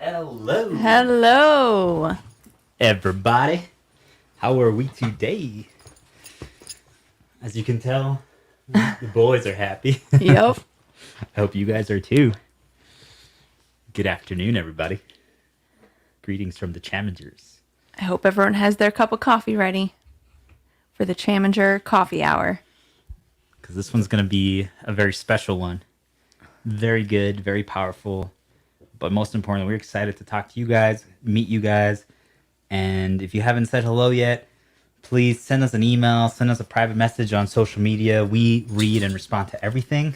Hello. Hello. Everybody. How are we today? As you can tell, the boys are happy. Yep. I hope you guys are too. Good afternoon, everybody. Greetings from the Chamingers. I hope everyone has their cup of coffee ready for the Chaminger coffee hour. Because this one's going to be a very special one. Very good, very powerful. But most importantly, we're excited to talk to you guys, meet you guys. And if you haven't said hello yet, please send us an email, send us a private message on social media. We read and respond to everything.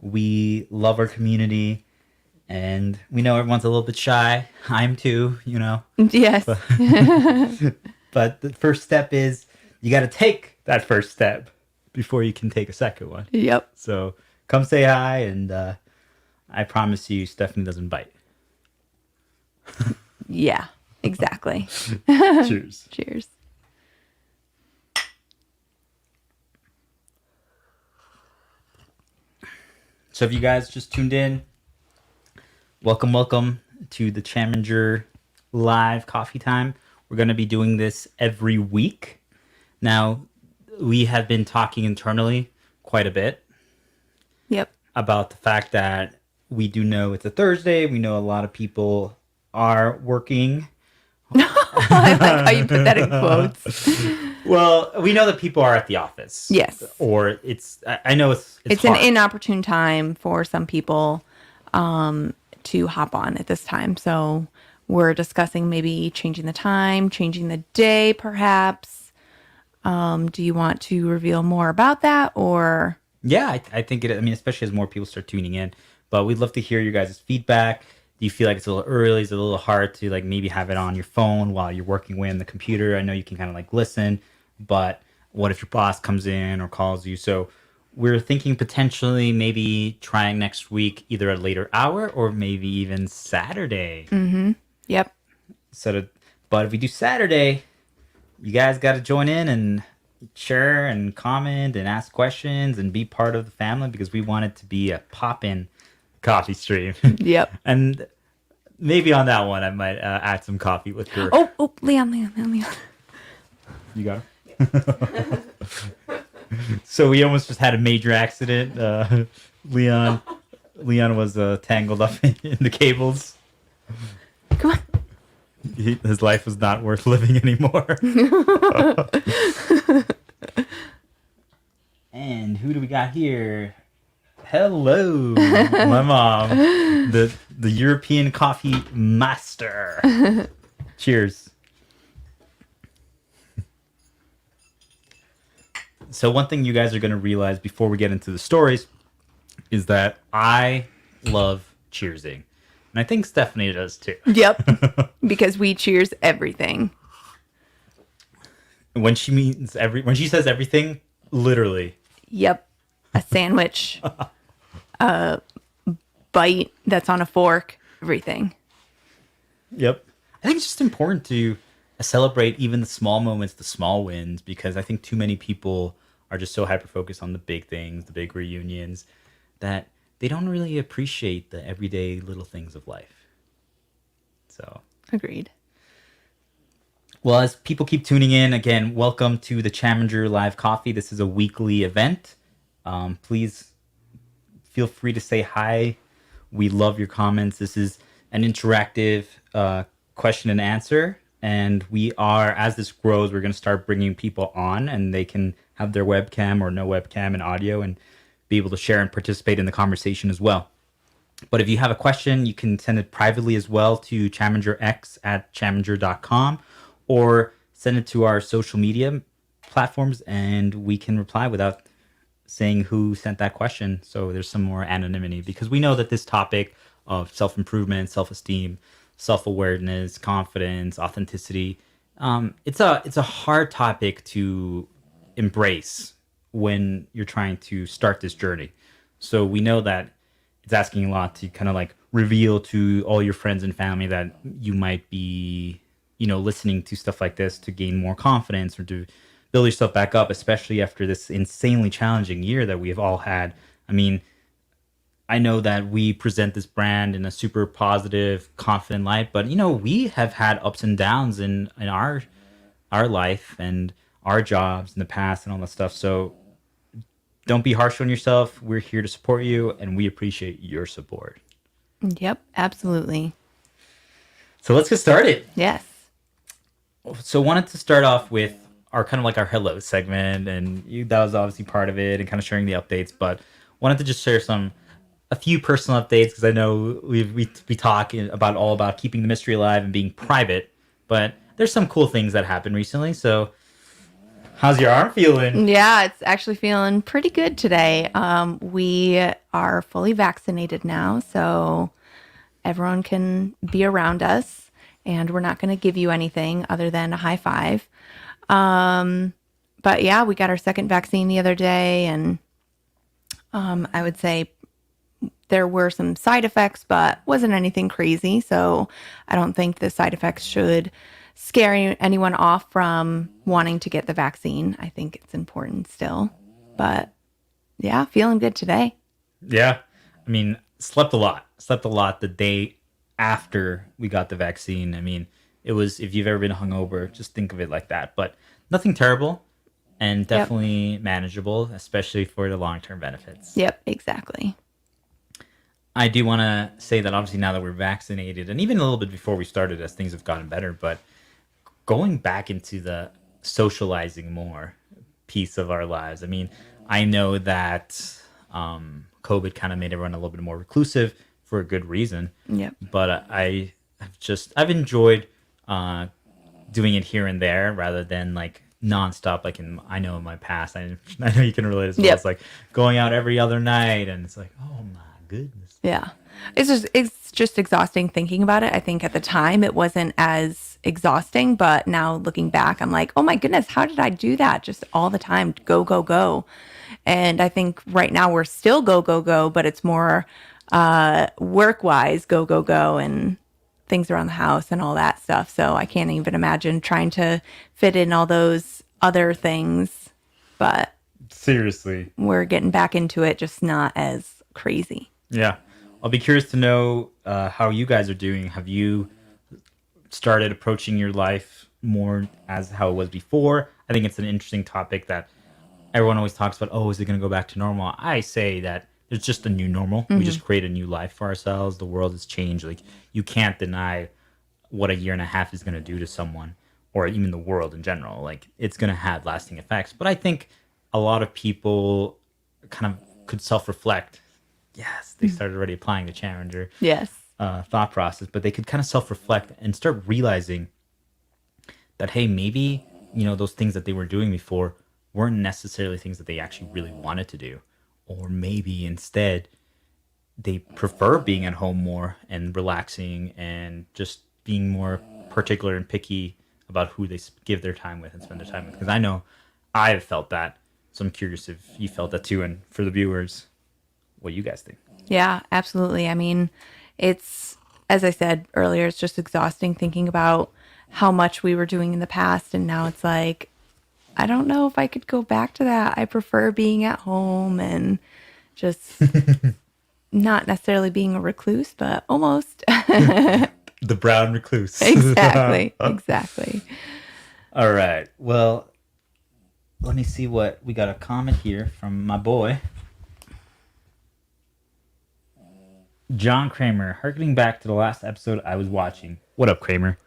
We love our community. And we know everyone's a little bit shy. I'm too, you know. Yes. But the first step is you got to take that first step before you can take a second one. Yep. So come say hi, and I promise you Stephanie doesn't bite. Yeah, exactly. Cheers. Cheers. So if you guys just tuned in, welcome to the Chaminger live coffee time. We're going to be doing this every week. Now, we have been talking internally quite a bit Yep. about the fact that we do know it's a Thursday. We know a lot of people are working. I like how you put that in quotes. Well, we know that people are at the office. Yes. Or I know it's an hard. inopportune time for some people to hop on at this time. So we're discussing maybe changing the time, changing the day, perhaps. Do you want to reveal more about that, or? Yeah, I think it. I mean, especially as more people start tuning in. But we'd love to hear your guys' feedback. Do you feel like it's a little early? Is it a little hard to like maybe have it on your phone while you're working away on the computer? I know you can kind of like listen, but what if your boss comes in or calls you? So we're thinking potentially maybe trying next week either a later hour or maybe even Saturday. Mm-hmm. Yep. But if we do Saturday, you guys got to join in and share and comment and ask questions and be part of the family, because we want it to be a pop-in coffee stream. Yep. And maybe on that one I might add some coffee with your... Oh, Leon. You got him? So we almost just had a major accident. Leon was tangled up in the cables. Come on. His life was not worth living anymore. And who do we got here? Hello, my mom, the European coffee master. Cheers. So one thing you guys are going to realize before we get into the stories is that I love cheersing. And I think Stephanie does too. Yep. Because we cheers everything. When she says everything, literally. Yep. A sandwich, a bite that's on a fork, everything. Yep. I think it's just important to celebrate even the small moments, the small wins, because I think too many people are just so hyper-focused on the big things, the big reunions, that they don't really appreciate the everyday little things of life. So. Agreed. Well, as people keep tuning in, again, welcome to the Chaminger Live Coffee. This is a weekly event. Please feel free to say hi. We love your comments. This is an interactive question and answer. And we are, as this grows, we're going to start bringing people on, and they can have their webcam or no webcam and audio and be able to share and participate in the conversation as well. But if you have a question, you can send it privately as well to chamingerx@chaminger.com, or send it to our social media platforms, and we can reply without saying who sent that question. So there's some more anonymity, because we know that this topic of self-improvement, self-esteem, self-awareness, confidence, authenticity, it's a hard topic to embrace when you're trying to start this journey. So we know that it's asking a lot to kind of like reveal to all your friends and family that you might be, listening to stuff like this to gain more confidence or to build yourself back up, especially after this insanely challenging year that we've all had. I mean, I know that we present this brand in a super positive, confident light, but we have had ups and downs in our life and our jobs in the past and all that stuff. So don't be harsh on yourself. We're here to support you, and we appreciate your support. Yep, absolutely. So let's get started. Yes. So wanted to start off with our kind of like our hello segment, and that was obviously part of it, and kind of sharing the updates. But wanted to just share a few personal updates because I know we talk about all about keeping the mystery alive and being private, but there's some cool things that happened recently. So how's your arm feeling? Yeah, it's actually feeling pretty good today. We are fully vaccinated now, so everyone can be around us, and we're not going to give you anything other than a high five. But yeah, we got our second vaccine the other day, and I would say there were some side effects, but wasn't anything crazy. So I don't think the side effects should scare anyone off from wanting to get the vaccine. I think it's important still. But yeah, feeling good today. Yeah, I mean, slept a lot. Slept a lot the day after we got the vaccine. I mean, it was, if you've ever been hungover, just think of it like that. But nothing terrible, and Yep. definitely manageable, especially for the long-term benefits. Yep, exactly. I do want to say that obviously now that we're vaccinated, and even a little bit before we started as things have gotten better, but going back into the socializing more piece of our lives. I mean, I know that COVID kind of made everyone a little bit more reclusive for a good reason, Yep. but I've enjoyed doing it here and there rather than like nonstop. Like I know in my past, I know you can relate as well. Yep. It's like going out every other night, and it's like, oh my goodness. Yeah. It's just exhausting thinking about it. I think at the time it wasn't as exhausting, but now looking back, I'm like, oh my goodness, how did I do that? Just all the time, go, go, go. And I think right now we're still go, go, go, but it's more work wise, go, go, go, and things around the house and all that stuff. So I can't even imagine trying to fit in all those other things, but Seriously. we're getting back into it, just not as crazy. Yeah. I'll be curious to know how you guys are doing. Have you started approaching your life more as how it was before? I think it's an interesting topic that everyone always talks about. Oh, is it going to go back to normal? I say that there's just a new normal. We just create a new life for ourselves. The world has changed. Like, you can't deny what a year and a half is going to do to someone, or even the world in general. Like, it's going to have lasting effects. But I think a lot of people kind of could self-reflect. Yes, they started already applying the Chamingers Yes. thought process, but they could kind of self-reflect and start realizing that, hey, maybe those things that they were doing before weren't necessarily things that they actually really wanted to do, or maybe instead they prefer being at home more and relaxing and just being more particular and picky about who they give their time with and spend their time with. Because I know I've felt that, so I'm curious if you felt that too, and for the viewers, what you guys think. Yeah, absolutely. I mean, it's, as I said earlier, it's just exhausting thinking about how much we were doing in the past. And now it's like, I don't know if I could go back to that. I prefer being at home and just not necessarily being a recluse, but almost. The brown recluse. Exactly. Exactly. All right. Well, let me see what we got. A comment here from my boy John Kramer, harkening back to the last episode I was watching. What up, Kramer?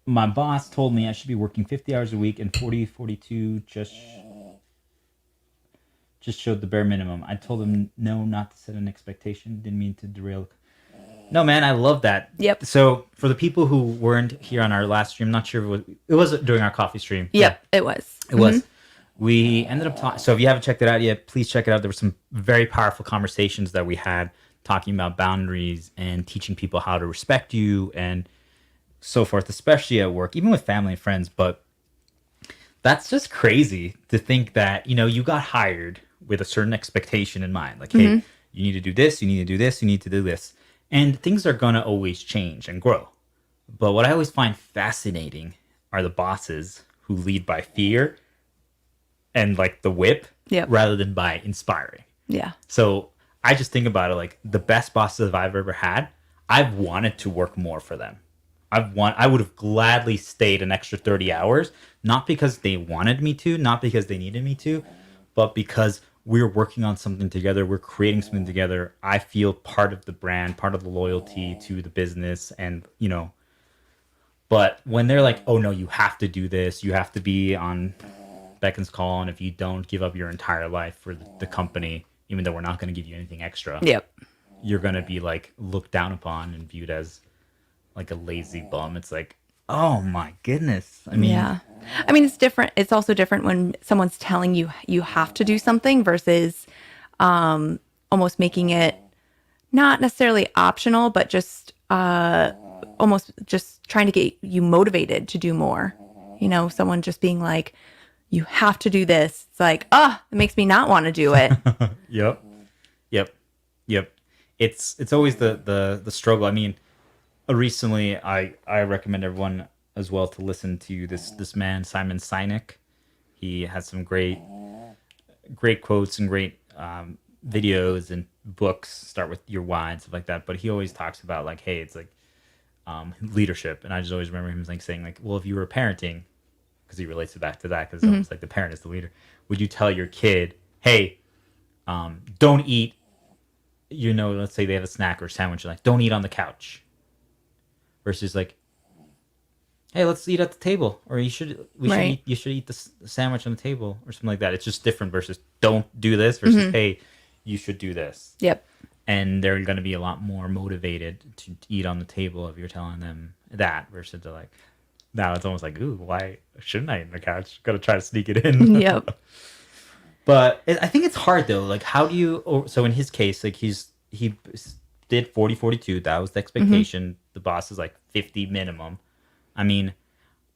My boss told me I should be working 50 hours a week, and 42 just showed the bare minimum. I told him no, not to set an expectation. Didn't mean to derail. No, man, I love that. Yep. So for the people who weren't here on our last stream, not sure if it was during our coffee stream. Yep, it was. It was. We ended up talking. So if you haven't checked it out yet, please check it out. There were some very powerful conversations that we had talking about boundaries and teaching people how to respect you and so forth, especially at work, even with family and friends. But that's just crazy to think that, you got hired with a certain expectation in mind. Like, hey, you need to do this, you need to do this, you need to do this. And things are going to always change and grow. But what I always find fascinating are the bosses who lead by fear and like the whip Yep. rather than by inspiring. Yeah. So I just think about it like the best bosses I've ever had. I've wanted to work more for them. I would have gladly stayed an extra 30 hours, not because they wanted me to, not because they needed me to, but because we're working on something together, we're creating something together. I feel part of the brand, part of the loyalty to the business, and but when they're like, "Oh no, you have to do this. You have to be on Beckon's call, and if you don't, give up your entire life for the company, even though we're not going to give you anything extra." Yep. You're going to be like looked down upon and viewed as like a lazy bum. It's like, oh my goodness. I mean, Yeah. I mean, it's different. It's also different when someone's telling you you have to do something versus almost making it not necessarily optional, but just almost just trying to get you motivated to do more. Someone just being like, you have to do this. It's like, it makes me not want to do it. yep, yep, yep. It's always the struggle. I mean, recently I recommend everyone as well to listen to this man Simon Sinek. He has some great quotes and great videos and books. Start with your why and stuff like that. But he always talks about like, hey, it's like leadership, and I just always remember him like saying like, well, if you were parenting, because he relates it back to that, because it's almost like the parent is the leader. Would you tell your kid, hey, don't eat? Let's say they have a snack or a sandwich, like don't eat on the couch. Versus like, hey, let's eat at the table, or you should eat the sandwich on the table, or something like that. It's just different versus don't do this versus hey, you should do this. Yep. And they're going to be a lot more motivated to eat on the table if you're telling them that versus to like, now it's almost like, ooh, why shouldn't I eat on the couch? Got to try to sneak it in. Yep. But I think it's hard though. Like, how do you? So in his case, like he did 40-42. That was the expectation. The boss is like 50 minimum. I mean,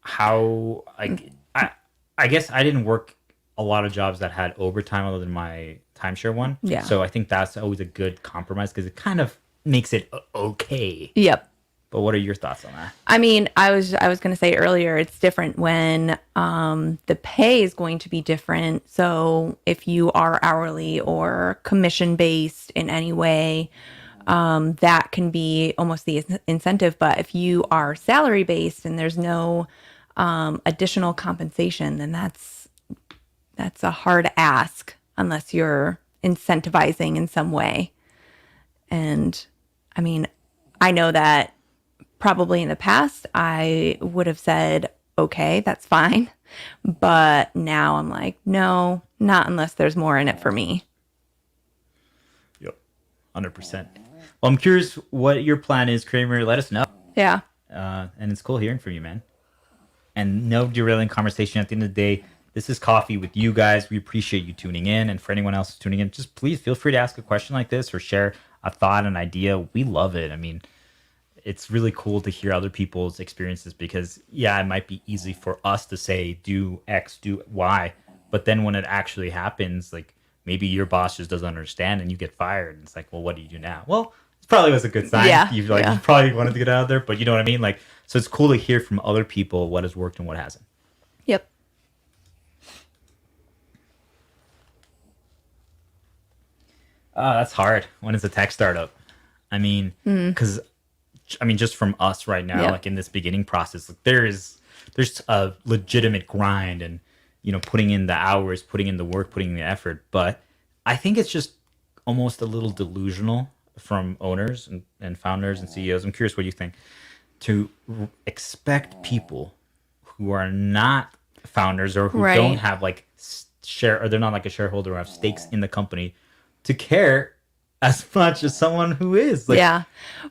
how? I guess I didn't work a lot of jobs that had overtime other than my timeshare one. Yeah. So I think that's always a good compromise because it kind of makes it okay. Yep. But what are your thoughts on that? I mean, I was going to say earlier, it's different when the pay is going to be different. So if you are hourly or commission based in any way, that can be almost the incentive. But if you are salary based and there's no additional compensation, then that's a hard ask unless you're incentivizing in some way. And I mean, I know that probably in the past, I would have said, okay, that's fine. But now I'm like, no, not unless there's more in it for me. Yep, 100%. Well, I'm curious what your plan is, Kramer. Let us know. Yeah. And it's cool hearing from you, man. And no derailing conversation. At the end of the day, this is coffee with you guys. We appreciate you tuning in. And for anyone else tuning in, just please feel free to ask a question like this or share a thought, an idea. We love it. I mean, it's really cool to hear other people's experiences because, yeah, it might be easy for us to say, do X, do Y. But then when it actually happens, like maybe your boss just doesn't understand and you get fired. And it's like, well, what do you do now? Well, it probably was a good sign. Yeah, You probably wanted to get out of there, but you know what I mean? Like, so it's cool to hear from other people what has worked and what hasn't. Yep. That's hard when it's a tech startup. I mean, because just from us right now, Yeah. like in this beginning process, like there's a legitimate grind and putting in the hours, putting in the work, putting in the effort. But I think it's just almost a little delusional from owners and founders and CEOs. I'm curious what you think to expect people who are not founders or who Right. don't have like share or they're not like a shareholder or have stakes in the company to care as much as someone who is. Like, Yeah.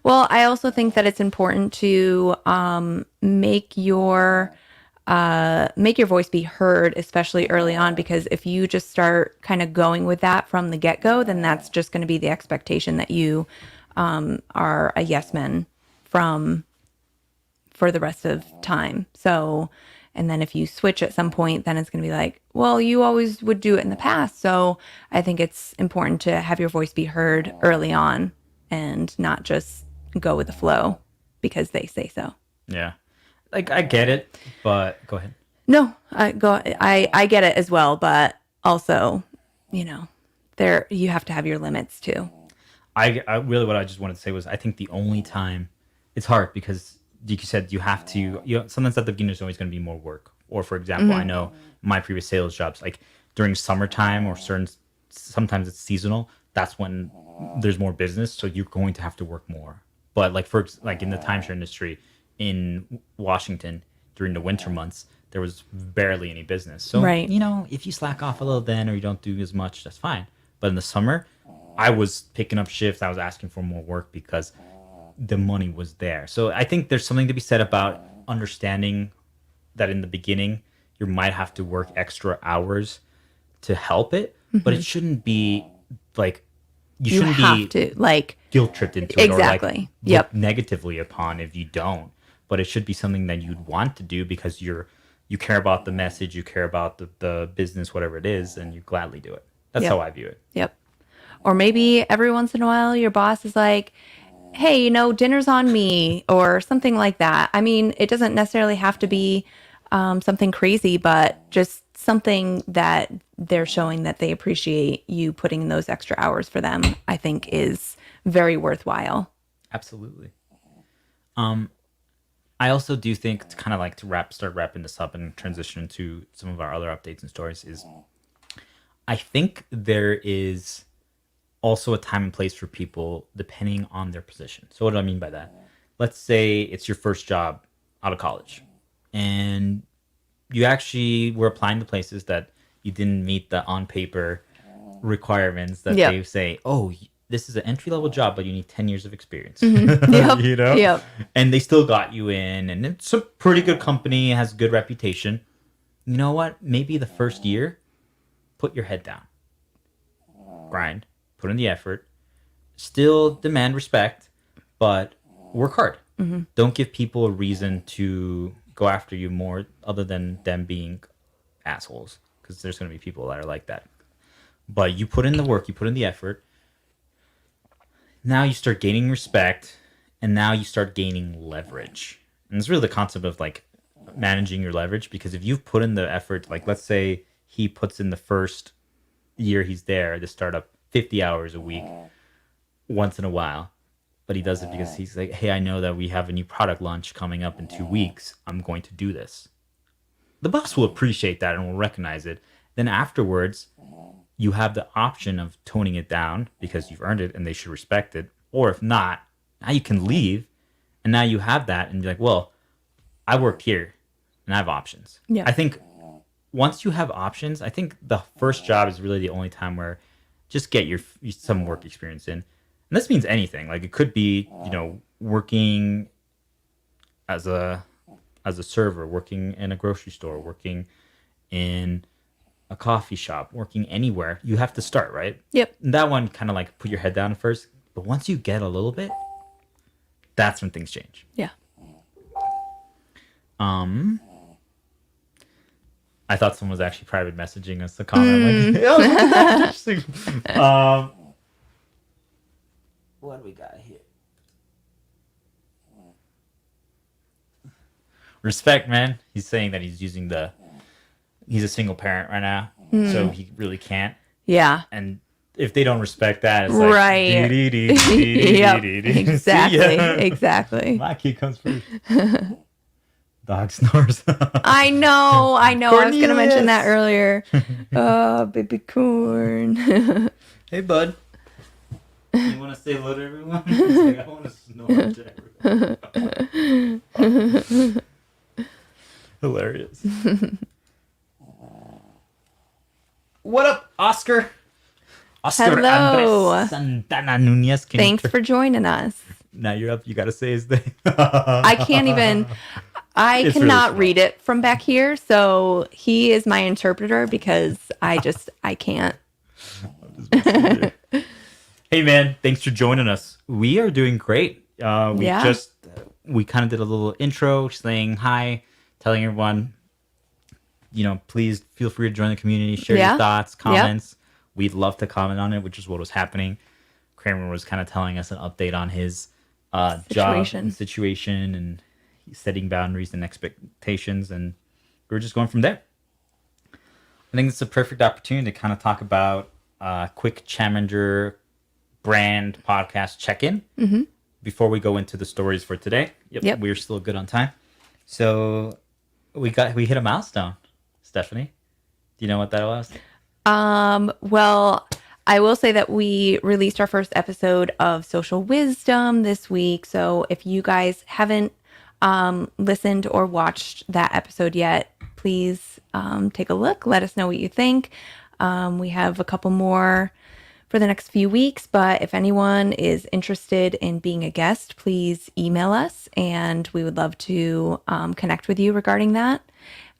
Well, I also think that it's important to make your voice be heard, especially early on, because if you just start kind of going with that from the get-go, then that's just going to be the expectation that you are a yes man for the rest of time. So, and then if you switch at some point, then it's going to be like, well, you always would do it in the past. So I think it's important to have your voice be heard early on and not just go with the flow because they say so. yeah, like I get it, but go ahead. No, I get it as well, but also, you have to have your limits too. I really what I just wanted to say was I think the only time it's hard because like you said you have to sometimes at the beginning there's always going to be more work. Or for example, I know my previous sales jobs like during summertime or sometimes it's seasonal. That's when there's more business, so you're going to have to work more. But like in the timeshare industry in Washington during the winter months, there was barely any business. So Right. if you slack off a little then or you don't do as much, that's fine. But in the summer, I was picking up shifts. I was asking for more work because the money was there. So I think there's something to be said about understanding that in the beginning you might have to work extra hours to help it, but it shouldn't be like you You shouldn't have be to, like, guilt tripped into it or like exactly. look Yep. negatively upon if you don't. But it should be something that you'd want to do because you care about the message, you care about the business, whatever it is, and you gladly do it. That's Yep. how I view it. Yep. Or maybe every once in a while your boss is like, hey, dinner's on me or something like that. I mean, it doesn't necessarily have to be something crazy, but just something that they're showing that they appreciate you putting in those extra hours for them, I think is very worthwhile. Absolutely. I also do think to kind of like to start wrapping this up and transition to some of our other updates and stories is I think there is also a time and place for people depending on their position. So what do I mean by that? Let's say it's your first job out of college and you actually were applying to places that you didn't meet the on paper requirements that Yep. they say, oh, this is an entry level job, but you need 10 years of experience. Yep. you know? Yep. And they still got you in, and it's a pretty good company, has a good reputation. You know what? Maybe the first year, put your head down, grind, put in the effort, still demand respect, but work hard. Don't give people a reason to go after you more other than them being assholes, because there's going to be people that are like that. But you put in the work, you put in the effort. Now you start gaining respect, and now you start gaining leverage. And it's really the concept of like managing your leverage, because if you've put in the effort, like let's say he puts in the first year he's there, the startup, 50 hours a week once in a while, but he does it because he's like, hey, I know that we have a new product launch coming up in 2 weeks. I'm going to do this. The boss will appreciate that and will recognize it. Then afterwards, you have the option of toning it down because you've earned it and they should respect it. Or if not, now you can leave and now you have that and be like, well, I worked here and I have options. Yeah. I think once you have options, I think the first job is really the only time where just get some work experience in. And this means anything. Like it could be, working as a server, working in a grocery store, working in a coffee shop, working anywhere. You have to start, right? Yep. And that one kind of like put your head down first. But once you get a little bit, that's when things change. Yeah. I thought someone was actually private messaging us the comment. Like, oh, look at that. Interesting. What do we got here? Respect, man. He's saying that he's a single parent right now, so he really can't. Yeah. And if they don't respect that, it's like Right. Yep. Exactly. My kid comes first. Dog snores. I know. I was going to mention that Cornelius. earlier. Oh, baby corn. Hey, bud. You want to say hello to everyone? He's like, I want to snore to everyone. Hilarious. What up, Oscar? Oscar Hello. Andres Santana Nunez. Thanks for joining us. Now you're up. You got to say his name. I can't even. I It's cannot really read it from back here, so he is my interpreter because I can't. Hey, man. Thanks for joining us. We are doing great. We Yeah. kind of did a little intro saying hi, telling everyone, please feel free to join the community, share Yeah. your thoughts, Yep. comments. We'd love to comment on it, which is what was happening. Kramer was kind of telling us an update on his job and situation and setting boundaries and expectations, and we were just going from there. I think it's a perfect opportunity to kind of talk about quick Chaminger brand podcast check-in before we go into the stories for today. Yep. We're still good on time. So we hit a milestone. Stephanie, do you know what that was? Well, I will say that we released our first episode of Social Wisdom this week. So if you guys haven't listened or watched that episode yet, please take a look. Let us know what you think. We have a couple more for the next few weeks, but if anyone is interested in being a guest, please email us and we would love to connect with you regarding that.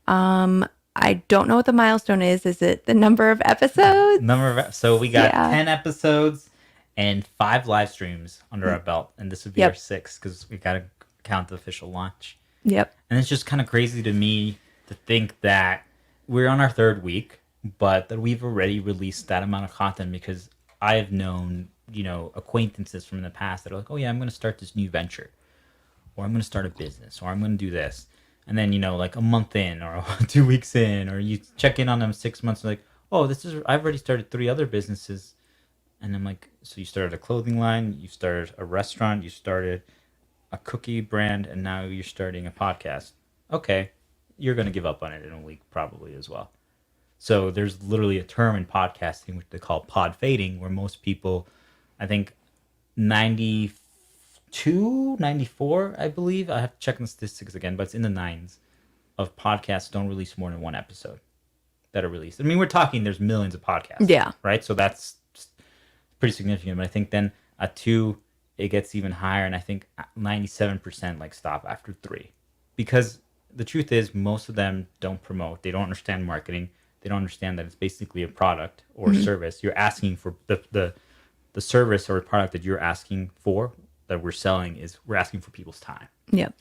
I don't know what the milestone is. Is it the number of episodes? So we got 10 episodes and 5 live streams under our belt, and this would be our 6th because we got to count the official launch. Yep. And it's just kind of crazy to me to think that we're on our 3rd week, but that we've already released that amount of content, because I have known, acquaintances from the past that are like, oh yeah, I'm going to start this new venture, or I'm going to start a business, or I'm going to do this. And then, like a month in or 2 weeks in, or you check in on them 6 months, like, oh, I've already started 3 other businesses. And I'm like, so you started a clothing line, you started a restaurant, you started a cookie brand, and now you're starting a podcast. Okay, you're going to give up on it in a week probably as well. So there's literally a term in podcasting which they call pod fading, where most people, I think 94, I believe, I have to check the statistics again, but it's in the 9s of podcasts don't release more than 1 episode that are released. I mean, we're talking there's millions of podcasts. Yeah. Right? So that's pretty significant. But I think then at 2, it gets even higher. And I think 97% stop after 3. Because the truth is, most of them don't promote. They don't understand marketing. They don't understand that it's basically a product or service. You're asking for the service or product that you're asking for, that we're selling, is we're asking for people's time. Yep.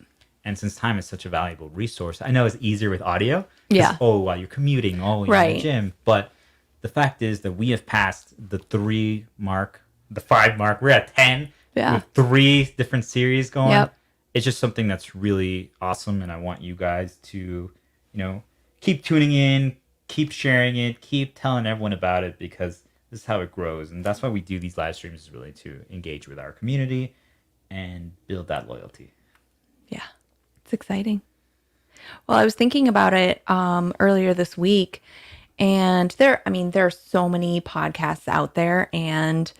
And since time is such a valuable resource, I know it's easier with audio. Yeah. Oh, while you're commuting, you're in the gym. But the fact is that we have passed the 3 mark, the 5 mark. We're at 10. Yeah. With 3 different series going. Yep. It's just something that's really awesome. And I want you guys to, keep tuning in, keep sharing it, keep telling everyone about it, because this is how it grows. And that's why we do these live streams, is really to engage with our community and build that loyalty. Yeah, it's exciting. Well, I was thinking about it earlier this week, and there are so many podcasts out there, and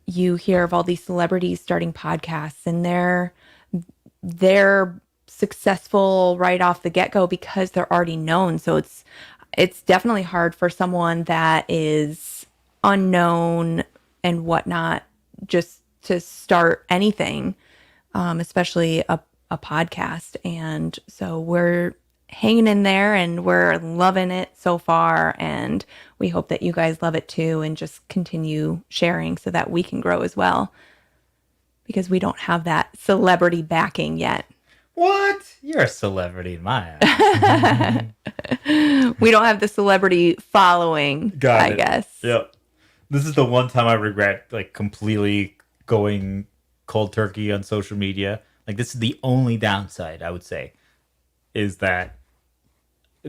you hear of all these celebrities starting podcasts, and they're successful right off the get-go because they're already known. So it's definitely hard for someone that is unknown and whatnot just to start anything, especially a podcast. And so we're hanging in there and we're loving it so far. And we hope that you guys love it too, and just continue sharing so that we can grow as well, because we don't have that celebrity backing yet. What? You're a celebrity in my eyes. We don't have the celebrity following, I guess. Yep. This is the one time I regret completely going cold turkey on social media. This is the only downside, I would say, is that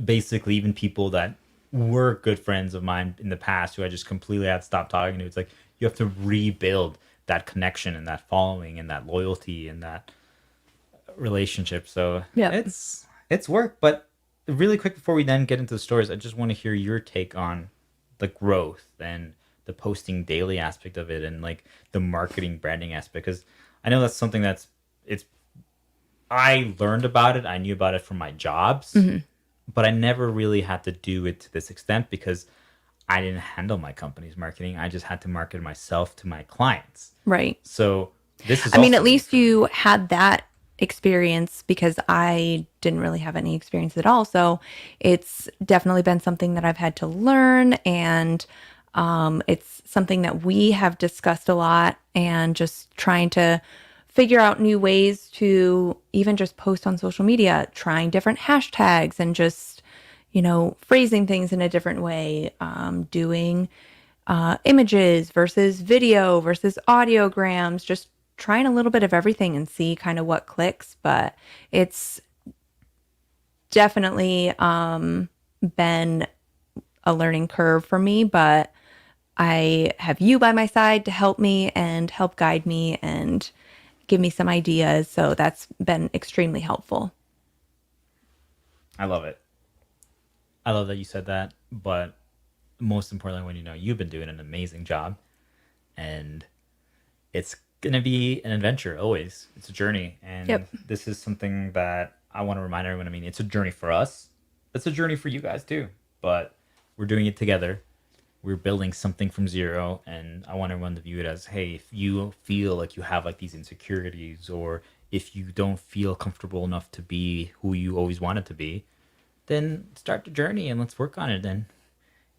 basically even people that were good friends of mine in the past, who I just completely had to stop talking to, it's like you have to rebuild that connection and that following and that loyalty and that relationship. So it's work. But really quick, before we then get into the stories, I just want to hear your take on the growth and the posting daily aspect of it, and the marketing branding aspect, because I know that's something I learned about it. I knew about it from my jobs, but I never really had to do it to this extent because I didn't handle my company's marketing. I just had to market myself to my clients. Right. So this is, at least you had that experience, because I didn't really have any experience at all. So it's definitely been something that I've had to learn, and it's something that we have discussed a lot, and just trying to figure out new ways to even just post on social media, trying different hashtags and just, phrasing things in a different way, doing images versus video versus audiograms, just trying a little bit of everything and see kind of what clicks. But it's definitely been a learning curve for me, but I have you by my side to help me and help guide me and give me some ideas. So that's been extremely helpful. I love it. I love that you said that, but most importantly, when you know you've been doing an amazing job, and it's gonna be an adventure always. It's a journey, and Yep. this is something that I want to remind everyone. I mean, it's a journey for us. It's a journey for you guys too, but we're doing it together. We're building something from zero, and I want everyone to view it as, hey, if you feel like you have like these insecurities, or if you don't feel comfortable enough to be who you always wanted to be, then start the journey and let's work on it. And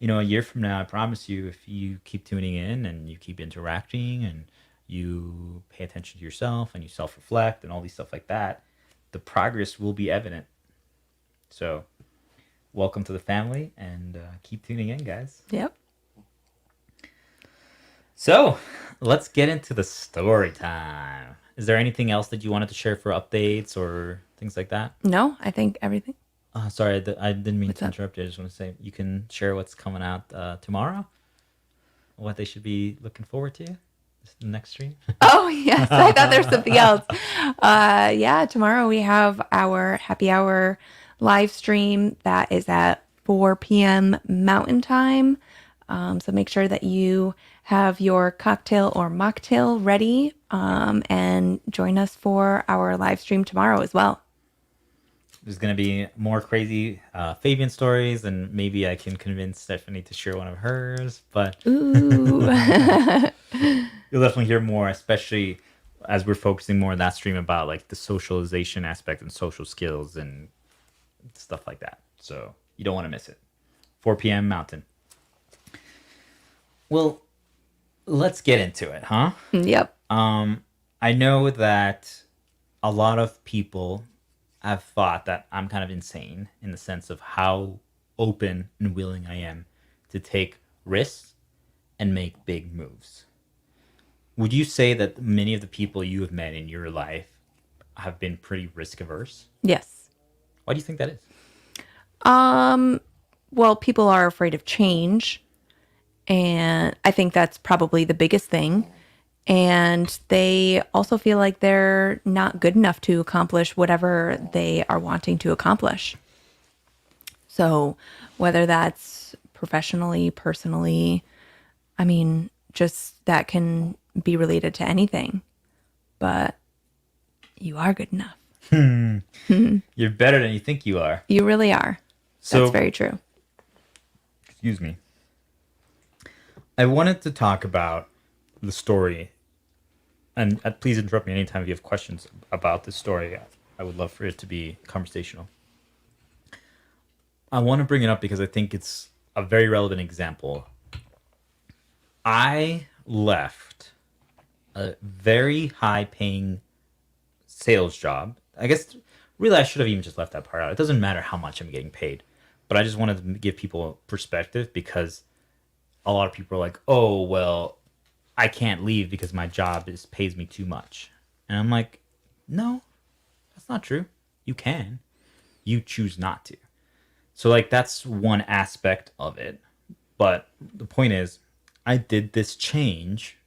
a year from now, I promise you, if you keep tuning in and you keep interacting and you pay attention to yourself and you self reflect and all these stuff like that, the progress will be evident. So, welcome to the family, and keep tuning in, guys. Yep. So, let's get into the story time. Is there anything else that you wanted to share for updates or things like that? No, I think everything. Sorry, I didn't mean What's to up? interrupt you. I just want to say you can share what's coming out tomorrow, what they should be looking forward to, the next stream. Oh, yes. I thought there was something else. Yeah, tomorrow we have our happy hour live stream that is at 4 p.m. Mountain Time. So make sure that you have your cocktail or mocktail ready and join us for our live stream tomorrow as well. There's going to be more crazy Fabian stories, and maybe I can convince Stephanie to share one of hers. But Ooh. you'll definitely hear more, especially as we're focusing more on that stream about like the socialization aspect and social skills and stuff like that. So you don't want to miss it. 4 p.m. Mountain. Well, let's get into it, huh? Yep. I know that a lot of people have thought that I'm kind of insane in the sense of how open and willing I am to take risks and make big moves. Would you say that many of the people you have met in your life have been pretty risk averse? Yes. Why do you think that is? Well, people are afraid of change. And I think that's probably the biggest thing. And they also feel like they're not good enough to accomplish whatever they are wanting to accomplish. So, whether that's professionally, personally, I mean, just that can be related to anything. But you are good enough. You're better than you think you are. You really are. So, That's very true. excuse me. I wanted to talk about the story, and please interrupt me anytime if you have questions about this story. I would love for it to be conversational. I want to bring it up because I think it's a very relevant example. I left a very high paying sales job. I guess really I should have even just left that part out. It doesn't matter how much I'm getting paid, but I just wanted to give people perspective because a lot of people are like, "Oh, well, I can't leave because my job pays me too much." And I'm like, "No, that's not true. You can. You choose not to." So like that's one aspect of it. But the point is, I did this change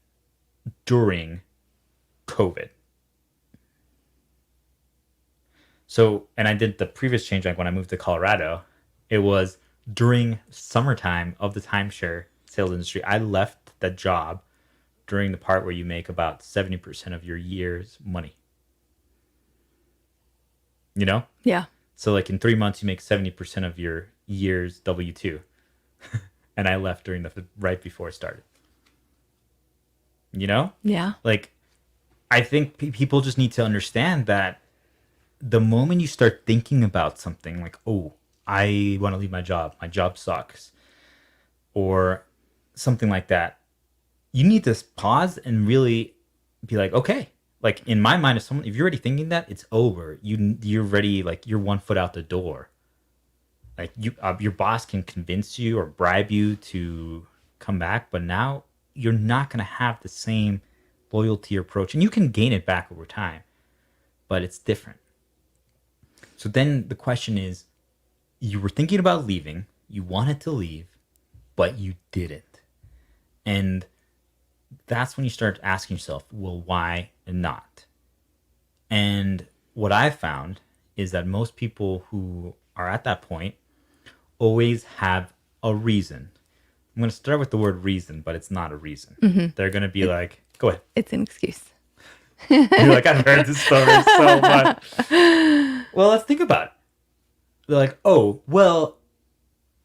during COVID. So, and I did the previous change like when I moved to Colorado. It was during summertime of the timeshare sales industry. I left that job during the part where you make about 70% of your year's money. You know? Yeah. So like in 3 months you make 70% of your year's W-2. And I left during the right before it started. You know? Yeah. Like I think people just need to understand that the moment you start thinking about something like, "Oh, I want to leave my job sucks," or something like that, you need to pause and really be like, okay, like in my mind, if you're already thinking that, it's over. You're ready, like you're 1 foot out the door. Like your boss can convince you or bribe you to come back, but now you're not gonna have the same loyalty or approach, and you can gain it back over time, but it's different. So then the question is, you were thinking about leaving, you wanted to leave, but you didn't. And that's when you start asking yourself, well, why not? And what I found is that most people who are at that point always have a reason. I'm going to start with the word reason, but it's not a reason. They're going to be like, go ahead. It's an excuse. You're like, I've heard this story so much. Well, let's think about it. They're like, oh, well,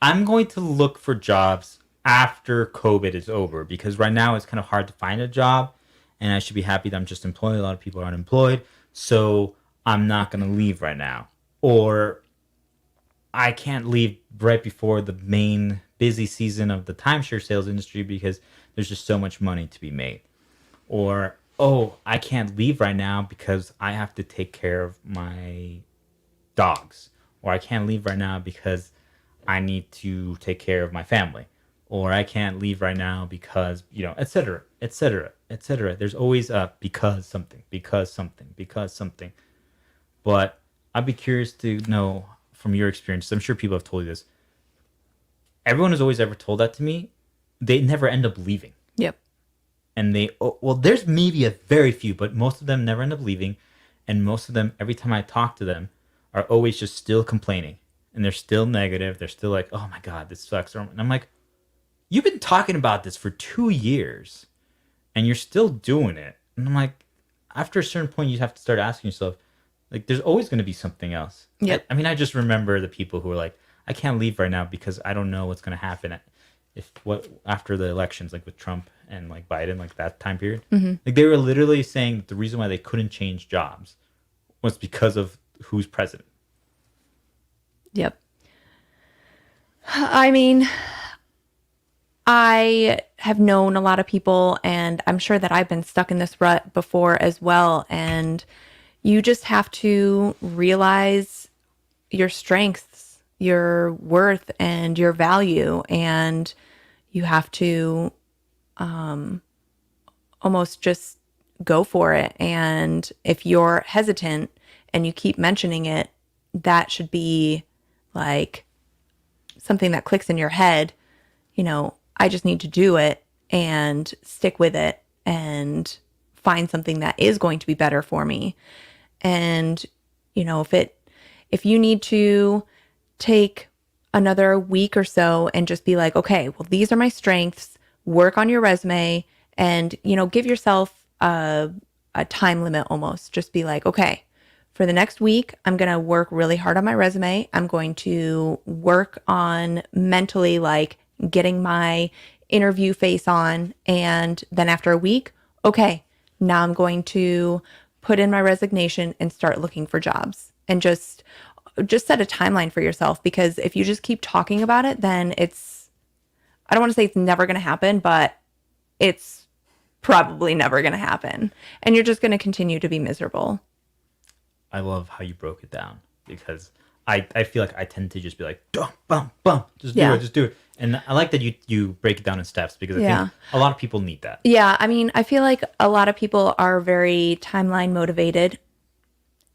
I'm going to look for jobs after COVID is over because right now it's kind of hard to find a job and I should be happy that I'm just employed. A lot of people are unemployed. So I'm not going to leave right now. Or I can't leave right before the main busy season of the timeshare sales industry because there's just so much money to be made. Or, oh, I can't leave right now because I have to take care of my dogs. Or I can't leave right now because I need to take care of my family. Or I can't leave right now because, et cetera, et cetera, et cetera. There's always a because something, because something, because something. But I'd be curious to know from your experience, I'm sure people have told you this. Everyone has always ever told that to me. They never end up leaving. Yep. And there's maybe a very few, but most of them never end up leaving. And most of them, every time I talk to them, are always just still complaining. And they're still negative. They're still like, oh my God, this sucks. And I'm like, you've been talking about this for 2 years and you're still doing it. And I'm like, after a certain point, you have to start asking yourself, like, there's always going to be something else. Yep. I mean, I just remember the people who are like, I can't leave right now because I don't know what's going to happen after the elections, like with Trump and like Biden, like that time period. Mm-hmm. Like they were literally saying that the reason why they couldn't change jobs was because of who's president. Yep. I mean, I have known a lot of people, and I'm sure that I've been stuck in this rut before as well. And you just have to realize your strengths, your worth, and your value. And you have to almost just go for it. And if you're hesitant and you keep mentioning it, that should be like something that clicks in your head. I just need to do it and stick with it and find something that is going to be better for me. And, if you need to take another week or so and just be like, okay, well, these are my strengths, work on your resume and, give yourself a time limit almost. Just be like, okay, for the next week, I'm going to work really hard on my resume. I'm going to work on mentally, like getting my interview face on. And then after a week, okay, now I'm going to put in my resignation and start looking for jobs. And just set a timeline for yourself, because if you just keep talking about it, then I don't want to say it's never going to happen, but it's probably never going to happen. And you're just going to continue to be miserable. I love how you broke it down because I feel like I tend to just be like, bum, bum, bum, just do it. And I like that you break it down in steps because I think a lot of people need that. Yeah. I mean, I feel like a lot of people are very timeline motivated,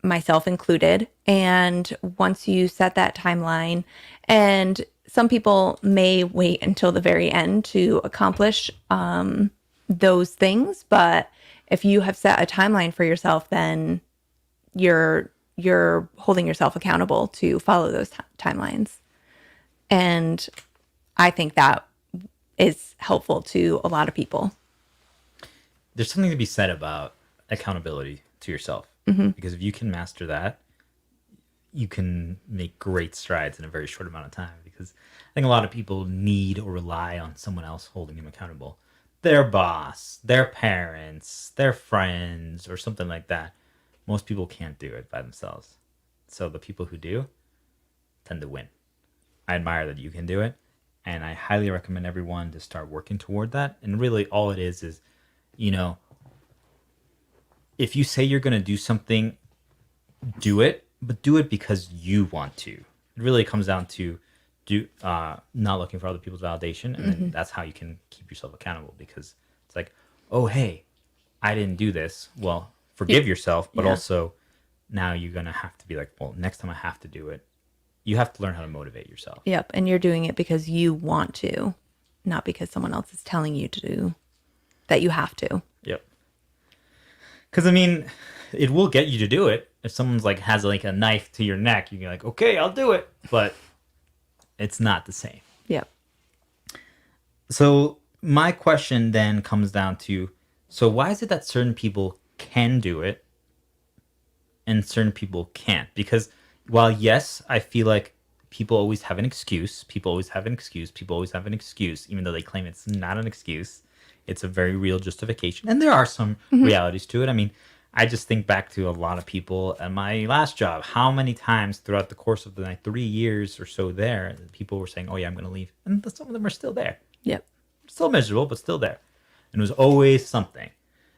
myself included. And once you set that timeline, and some people may wait until the very end to accomplish those things. But if you have set a timeline for yourself, then you're holding yourself accountable to follow those timelines. And I think that is helpful to a lot of people. There's something to be said about accountability to yourself. Mm-hmm. Because if you can master that, you can make great strides in a very short amount of time. Because I think a lot of people need or rely on someone else holding them accountable. Their boss, their parents, their friends, or something like that. Most people can't do it by themselves. So the people who do tend to win. I admire that you can do it. And I highly recommend everyone to start working toward that. And really all it is, if you say you're going to do something, do it, but do it because you want to. It really comes down to not looking for other people's validation. And then that's how you can keep yourself accountable, because it's like, oh, hey, I didn't do this. Well, forgive yourself, but also now you're going to have to be like, well, next time I have to do it. You have to learn how to motivate yourself. Yep. And you're doing it because you want to. not because someone else is telling you to do that you have to. Yep. Because I mean, it will get you to do it. If someone's like has like a knife to your neck, you're like, okay, I'll do it. But it's not the same. Yep. So my question then comes down to, so why is it that certain people can do it and certain people can't? Because while yes, I feel like people always have an excuse, even though they claim it's not an excuse. It's a very real justification. And there are some realities to it. I mean, I just think back to a lot of people at my last job. How many times throughout the course of the like 3 years or so there, people were saying, oh yeah, I'm going to leave. And some of them are still there. Yep. Still miserable, but still there. And it was always something.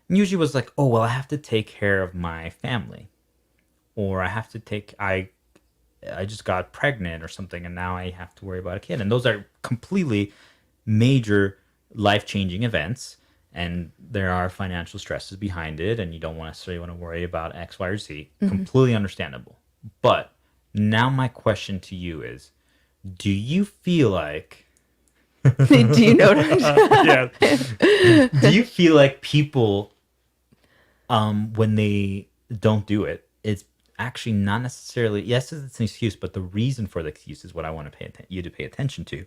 And usually it was like, oh, well, I have to take care of my family. Or I just got pregnant or something, and now I have to worry about a kid. And those are completely major life-changing events. And there are financial stresses behind it, and you don't necessarily want to worry about X, Y, or Z. Completely understandable. But now my question to you is, do you feel like... Do you know what I'm saying? Yeah. Do you feel like people, when they don't do it, it's actually not necessarily, yes, it's an excuse, but the reason for the excuse is what I want to you to pay attention to.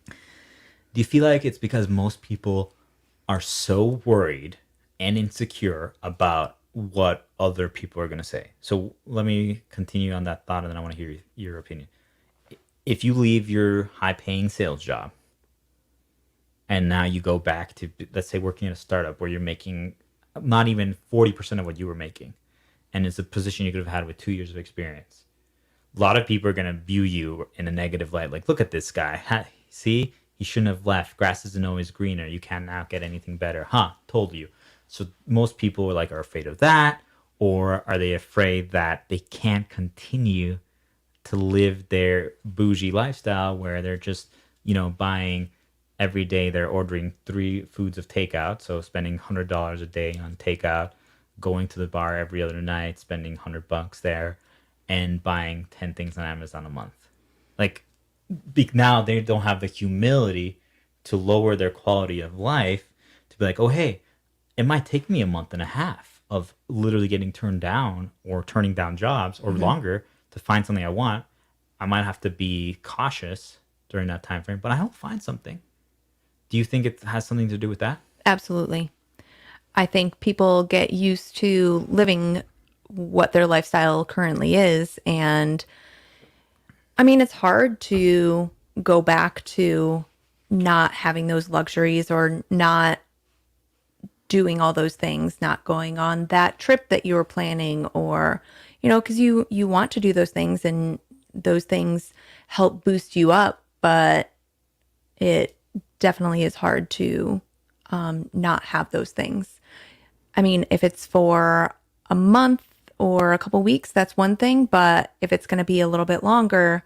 Do you feel like it's because most people are so worried and insecure about what other people are going to say? So let me continue on that thought, and then I want to hear your opinion. If you leave your high-paying sales job, and now you go back to, let's say, working at a startup where you're making not even 40% of what you were making, and it's a position you could have had with 2 years of experience. A lot of people are going to view you in a negative light. Like, look at this guy. See, he shouldn't have left. Grass isn't always greener. You can't now get anything better. Told you. So most people are afraid of that, or are they afraid that they can't continue to live their bougie lifestyle where they're just, buying every day. They're ordering 3 foods of takeout, so spending $100 a day on takeout, going to the bar every other night, spending $100 there, and buying 10 things on Amazon a month. Like, now they don't have the humility to lower their quality of life, to be like, oh, hey, it might take me a month and a half of literally getting turned down or turning down jobs or longer to find something I want. I might have to be cautious during that time frame, but I don't find something. Do you think it has something to do with that? Absolutely. I think people get used to living what their lifestyle currently is. And I mean, it's hard to go back to not having those luxuries or not doing all those things, not going on that trip that you were planning, or, because you want to do those things, and those things help boost you up, but it definitely is hard to not have those things. I mean, if it's for a month or a couple weeks, that's one thing. But if it's going to be a little bit longer,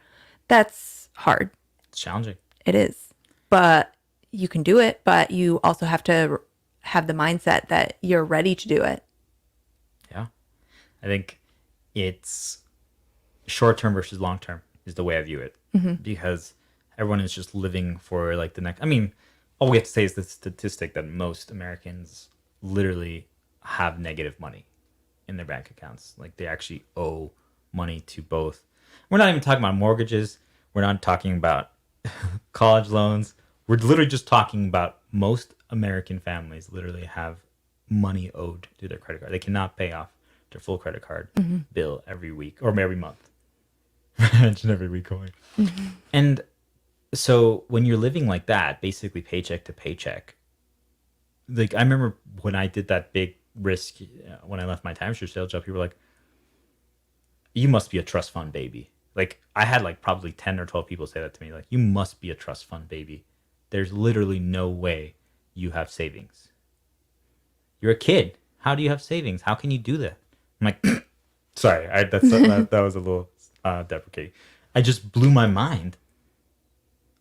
that's hard. It's challenging. It is. But you can do it. But you also have to have the mindset that you're ready to do it. Yeah. I think it's short-term versus long-term is the way I view it. Because everyone is just living for like the next... I mean, all we have to say is the statistic that most Americans literally have negative money in their bank accounts. Like, they actually owe money to both. We're not even talking about mortgages. We're not talking about college loans. We're literally just talking about most American families literally have money owed to their credit card. They cannot pay off their full credit card bill every week or every month. Imagine every week going. And so when you're living like that, basically paycheck to paycheck, like, I remember when I did that big risk, when I left my timeshare sales job, people were like, you must be a trust fund baby. Like, I had like probably 10 or 12 people say that to me. Like, you must be a trust fund baby. There's literally no way you have savings. You're a kid. How do you have savings? How can you do that? I'm like, sorry, that was a little deprecating. I just blew my mind.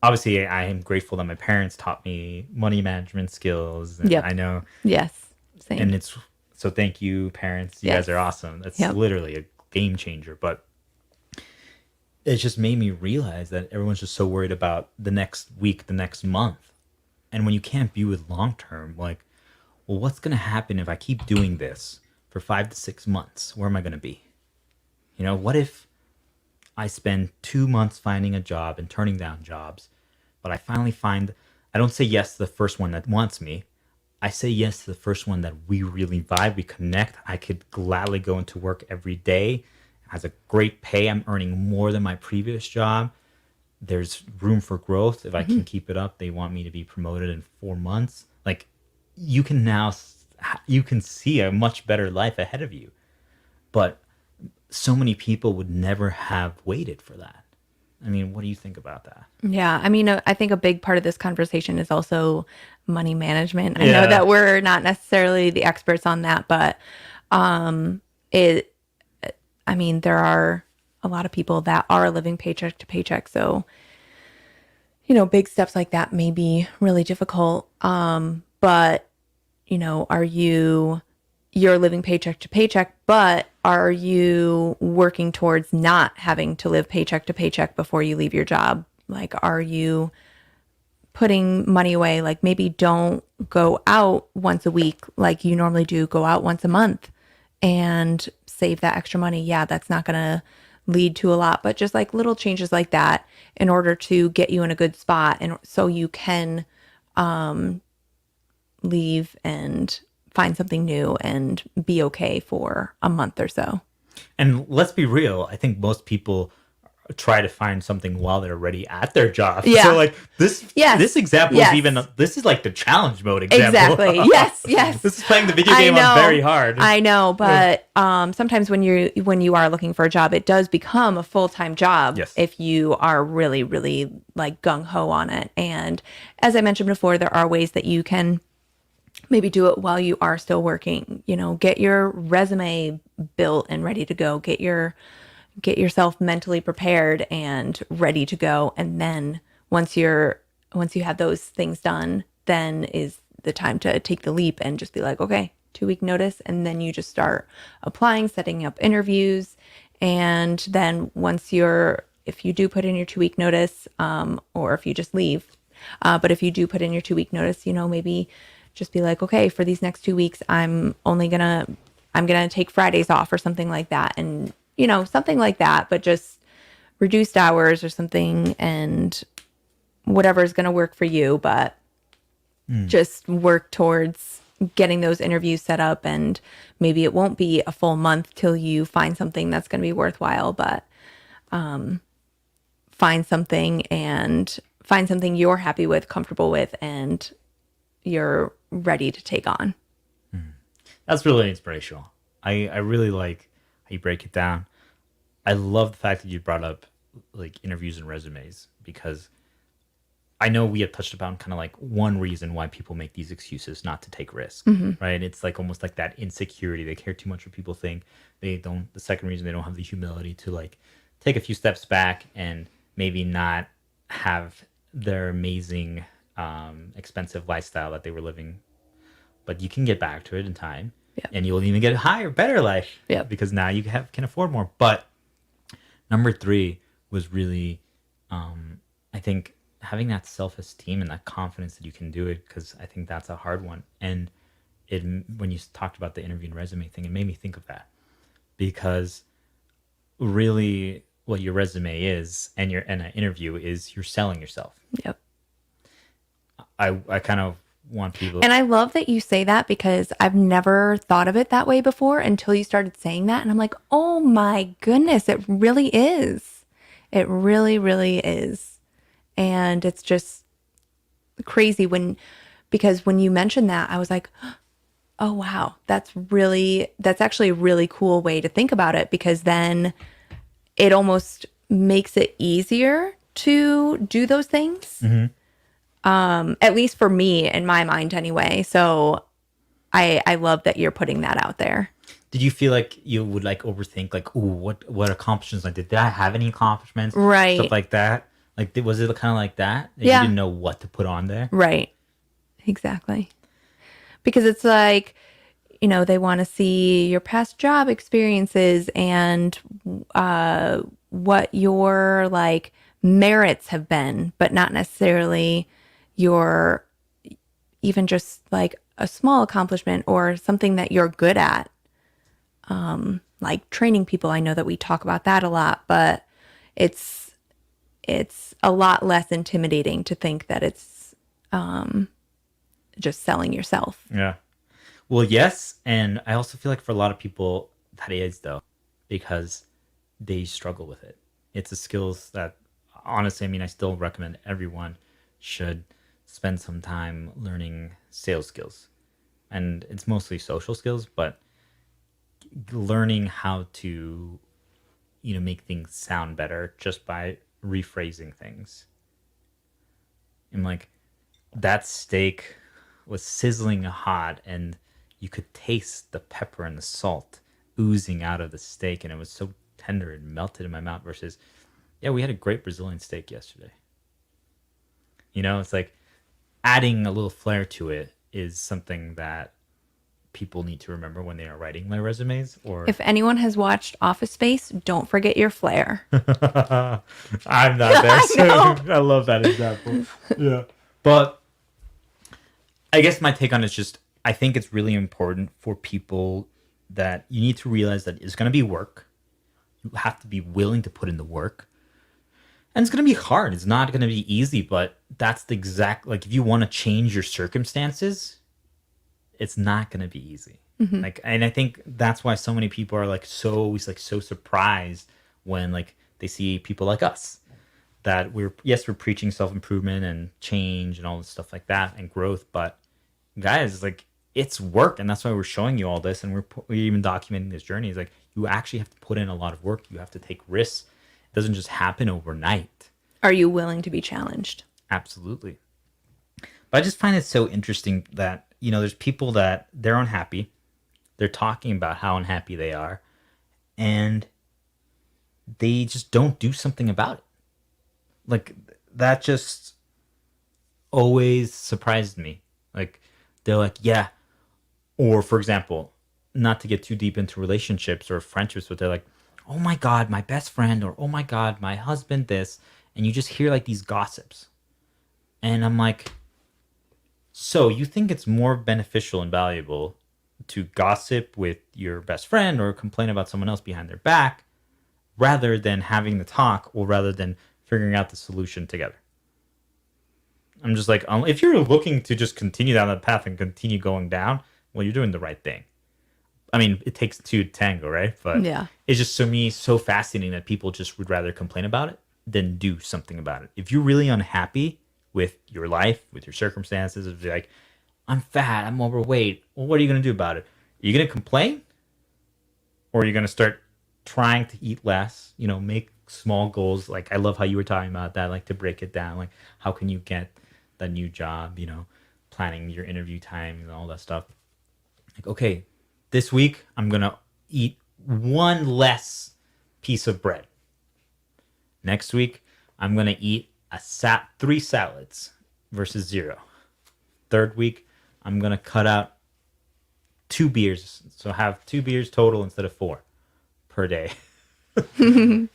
Obviously, I am grateful that my parents taught me money management skills. And I know. Yes. Same. And so thank you, parents. You guys are awesome. That's literally a game changer. But it just made me realize that everyone's just so worried about the next week, the next month. And when you can't view it long term, like, well, what's going to happen if I keep doing this for 5 to 6 months? Where am I going to be? What if I spend 2 months finding a job and turning down jobs, but I finally find I don't say yes to the first one that wants me. I say yes to the first one that we really vibe, we connect. I could gladly go into work every day. It has a great pay. I'm earning more than my previous job. There's room for growth. If I can keep it up, they want me to be promoted in 4 months. Like, you can now, you can see a much better life ahead of you. But so many people would never have waited for that. I mean, what do you think about that? Yeah, I mean, I think a big part of this conversation is also money management. I know Yeah. that we're not necessarily the experts on that, but it, I mean, there are a lot of people that are living paycheck to paycheck. So, big steps like that may be really difficult. But, you're living paycheck to paycheck, but are you working towards not having to live paycheck to paycheck before you leave your job? Like, are you putting money away? Like, maybe don't go out once a week like you normally do, go out once a month and save that extra money. Yeah, that's not going to lead to a lot, but just like little changes like that in order to get you in a good spot and so you can leave and find something new and be okay for a month or so. And let's be real, I think most people try to find something while they're already at their job. Yeah. So like this Yes. this example Yes. is even this is like the challenge mode example. Exactly. Yes. Yes. This is playing the video I game know. on very hard. I know, but sometimes when you are looking for a job, it does become a full-time job. Yes. If you are really, really like gung-ho on it. And as I mentioned before, there are ways that you can maybe do it while you are still working. Get your resume built and ready to go. Get yourself mentally prepared and ready to go. And then once you have those things done, then is the time to take the leap and just be like, okay, 2-week notice. And then you just start applying, setting up interviews. And then if you do put in your 2-week notice, or if you just leave, but if you do put in your 2-week notice, maybe just be like, okay, for these next 2 weeks, I'm gonna take Fridays off or something like that. And something like that, but just reduced hours or something, and whatever is going to work for you, but just work towards getting those interviews set up. And maybe it won't be a full month till you find something that's going to be worthwhile, but find something you're happy with, comfortable with, and you're ready to take on. That's really inspirational. I really like how you break it down. I love the fact that you brought up like interviews and resumes, because I know we have touched upon kind of like one reason why people make these excuses not to take risks, right? It's like almost like that insecurity. They care too much what people think. The second reason, they don't have the humility to like take a few steps back and maybe not have their amazing, expensive lifestyle that they were living. But you can get back to it in time. Yep. And you'll even get a higher, better life. Yep. Because now you can afford more. But number 3 was really, I think, having that self-esteem and that confidence that you can do it, because I think that's a hard one. And when you talked about the interview and resume thing, it made me think of that, because really what your resume is and an interview is, you're selling yourself. Yep. I kind of want people. And I love that you say that, because I've never thought of it that way before until you started saying that. And I'm like, oh my goodness, it really is. It really, really is. And it's just crazy because when you mentioned that, I was like, oh wow, that's actually a really cool way to think about it, because then it almost makes it easier to do those things. Mm-hmm. At least for me, in my mind anyway. So I love that you're putting that out there. Did you feel like you would like overthink, like, ooh, what accomplishments? Like, did I have any accomplishments? Right. Stuff like that. Like, was it kind of like that? Yeah. You didn't know what to put on there? Right. Exactly. Because it's like, they want to see your past job experiences and what your like merits have been, but not necessarily your even just like a small accomplishment or something that you're good at, like training people. I know that we talk about that a lot, but it's a lot less intimidating to think that it's just selling yourself. Yeah. Well, yes, and I also feel like for a lot of people that is though, because they struggle with it. It's a skills that honestly, I mean, I still recommend everyone should spend some time learning sales skills. And it's mostly social skills, but learning how to, make things sound better just by rephrasing things. And like that steak was sizzling hot and you could taste the pepper and the salt oozing out of the steak and it was so tender and melted in my mouth versus yeah, we had a great Brazilian steak yesterday. It's like adding a little flair to it is something that people need to remember when they are writing their resumes or If anyone has watched Office Space, don't forget your flair. I'm not there. I So know. I love that example. Yeah. But I guess my take on it is just I think it's really important for people that you need to realize that it's going to be work. You have to be willing to put in the work. And it's going to be hard. It's not going to be easy, but that's the exact like if you want to change your circumstances, it's not going to be easy. Like and I think that's why so many people are like so always like so surprised when like they see people like us that we're preaching self-improvement and change and all this stuff like that and growth, but guys, like it's work and that's why we're showing you all this and we're even documenting this journey is like you actually have to put in a lot of work. You have to take risks. It doesn't just happen overnight. Are you willing to be challenged? Absolutely. But I just find it so interesting that, there's people that they're unhappy. They're talking about how unhappy they are and they just don't do something about it. Like that just always surprised me. Like they're like, yeah. Or for example, not to get too deep into relationships or friendships, but they're like, oh my God, my best friend, or oh my God, my husband, this. And you just hear like these gossips. And I'm like, so you think it's more beneficial and valuable to gossip with your best friend or complain about someone else behind their back rather than having the talk or rather than figuring out the solution together? I'm just like, if you're looking to just continue down that path and continue going down, well, you're doing the right thing. I mean, it takes two to tango, right? But Yeah. it's just to me so fascinating that people just would rather complain about it than do something about it. If you're really unhappy with your life, with your circumstances, if you're like, I'm fat, I'm overweight, well, what are you going to do about it? Are you going to complain? Or are you going to start trying to eat less, make small goals? Like, I love how you were talking about that, like to break it down. Like, how can you get that new job, planning your interview time and all that stuff. Like, okay, this week I'm going to eat one less piece of bread. Next week, I'm going to eat 3 salads versus 0. Third week, I'm going to cut out 2 beers. So have 2 beers total instead of 4 per day. And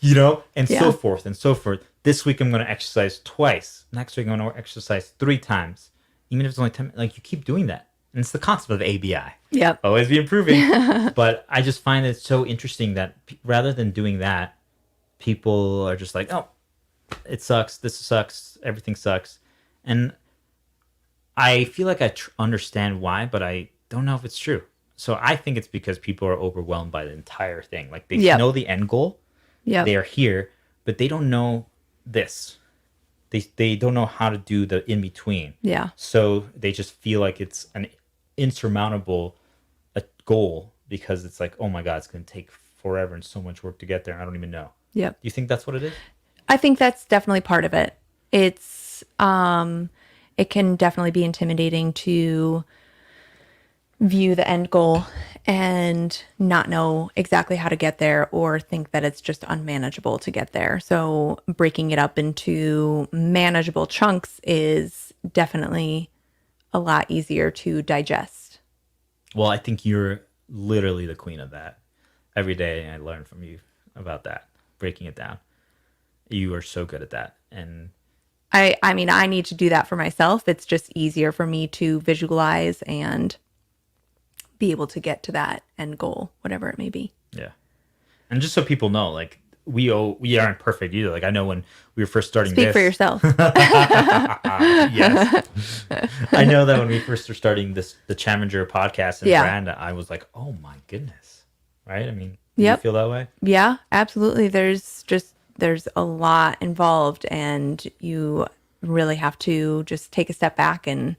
so forth and so forth. This week, I'm going to exercise twice. Next week, I'm going to exercise 3 times. Even if it's only 10, like you keep doing that. And it's the concept of ABI. Yep. Always be improving. But I just find it so interesting that rather than doing that, people are just like, oh, it sucks. This sucks. Everything sucks. And I feel like I understand why, but I don't know if it's true. So I think it's because people are overwhelmed by the entire thing. Like they know the end goal. Yep. They are here, but they don't know this. They don't know how to do the in between. Yeah. So they just feel like it's an insurmountable goal because it's like, oh my God, it's going to take forever and so much work to get there. I don't even know. Yep. Do you think that's what it is? I think that's definitely part of it. It's it can definitely be intimidating to view the end goal and not know exactly how to get there or think that it's just unmanageable to get there. So breaking it up into manageable chunks is definitely a lot easier to digest. Well, I think you're literally the queen of that. Every day I learn from you about that, breaking it down. You are so good at that. And I mean, I need to do that for myself. It's just easier for me to visualize and be able to get to that end goal, whatever it may be. Yeah. And just so people know, like we aren't perfect either. Like I know when we were first starting Speak for this. yourself. Yes. I know that when we first were starting the Chaminger podcast and Yeah. brand, I was like, oh my goodness. Right? I mean, do you Yep. feel that way? Yeah, absolutely. There's a lot involved, and you really have to just take a step back and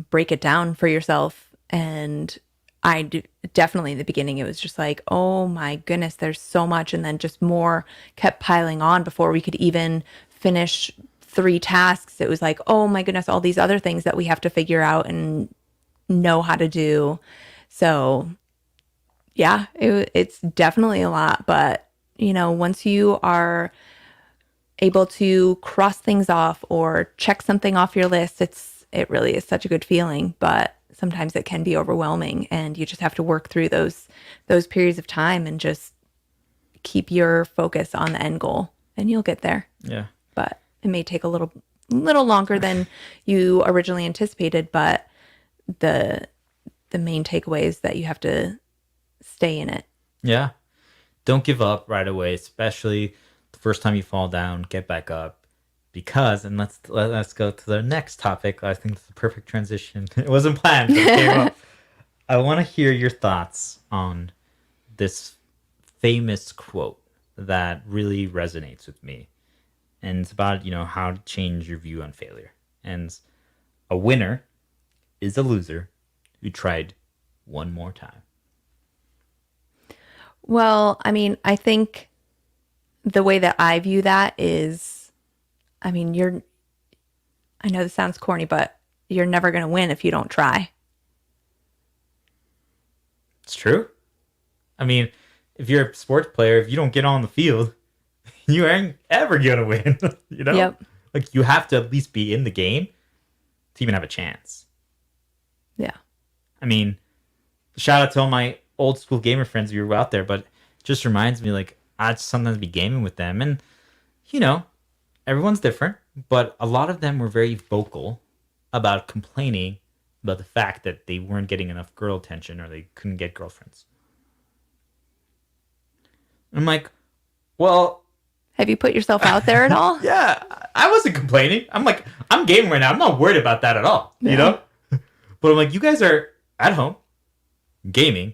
break it down for yourself. And I do, definitely in the beginning, it was just like, oh my goodness, there's so much. And then just more kept piling on before we could even finish 3 tasks. It was like, oh my goodness, all these other things that we have to figure out and know how to do. So yeah, it's definitely a lot. But, once you are able to cross things off or check something off your list, it really is such a good feeling. But sometimes it can be overwhelming, and you just have to work through those periods of time and just keep your focus on the end goal, and you'll get there. Yeah. But it may take a little longer than you originally anticipated, but the main takeaway is that you have to stay in it. Yeah. Don't give up right away, especially the first time you fall down, get back up. Because, and let's go to the next topic. I think it's the perfect transition. It wasn't planned, but it came up. I want to hear your thoughts on this famous quote that really resonates with me. And it's about, how to change your view on failure. And a winner is a loser who tried one more time. Well, I mean, I think the way that I view that is, I mean, I know this sounds corny, but you're never going to win if you don't try. It's true. I mean, if you're a sports player, if you don't get on the field, you ain't ever going to win, Yep. Like, you have to at least be in the game to even have a chance. Yeah. I mean, shout out to all my old school gamer friends who were out there, but it just reminds me, like, I'd sometimes be gaming with them, and, everyone's different, but a lot of them were very vocal about complaining about the fact that they weren't getting enough girl attention or they couldn't get girlfriends. I'm like, well, Have you put yourself out there at all? yeah, I wasn't complaining. I'm like, I'm gaming right now. I'm not worried about that at all, Yeah. But I'm like, you guys are at home gaming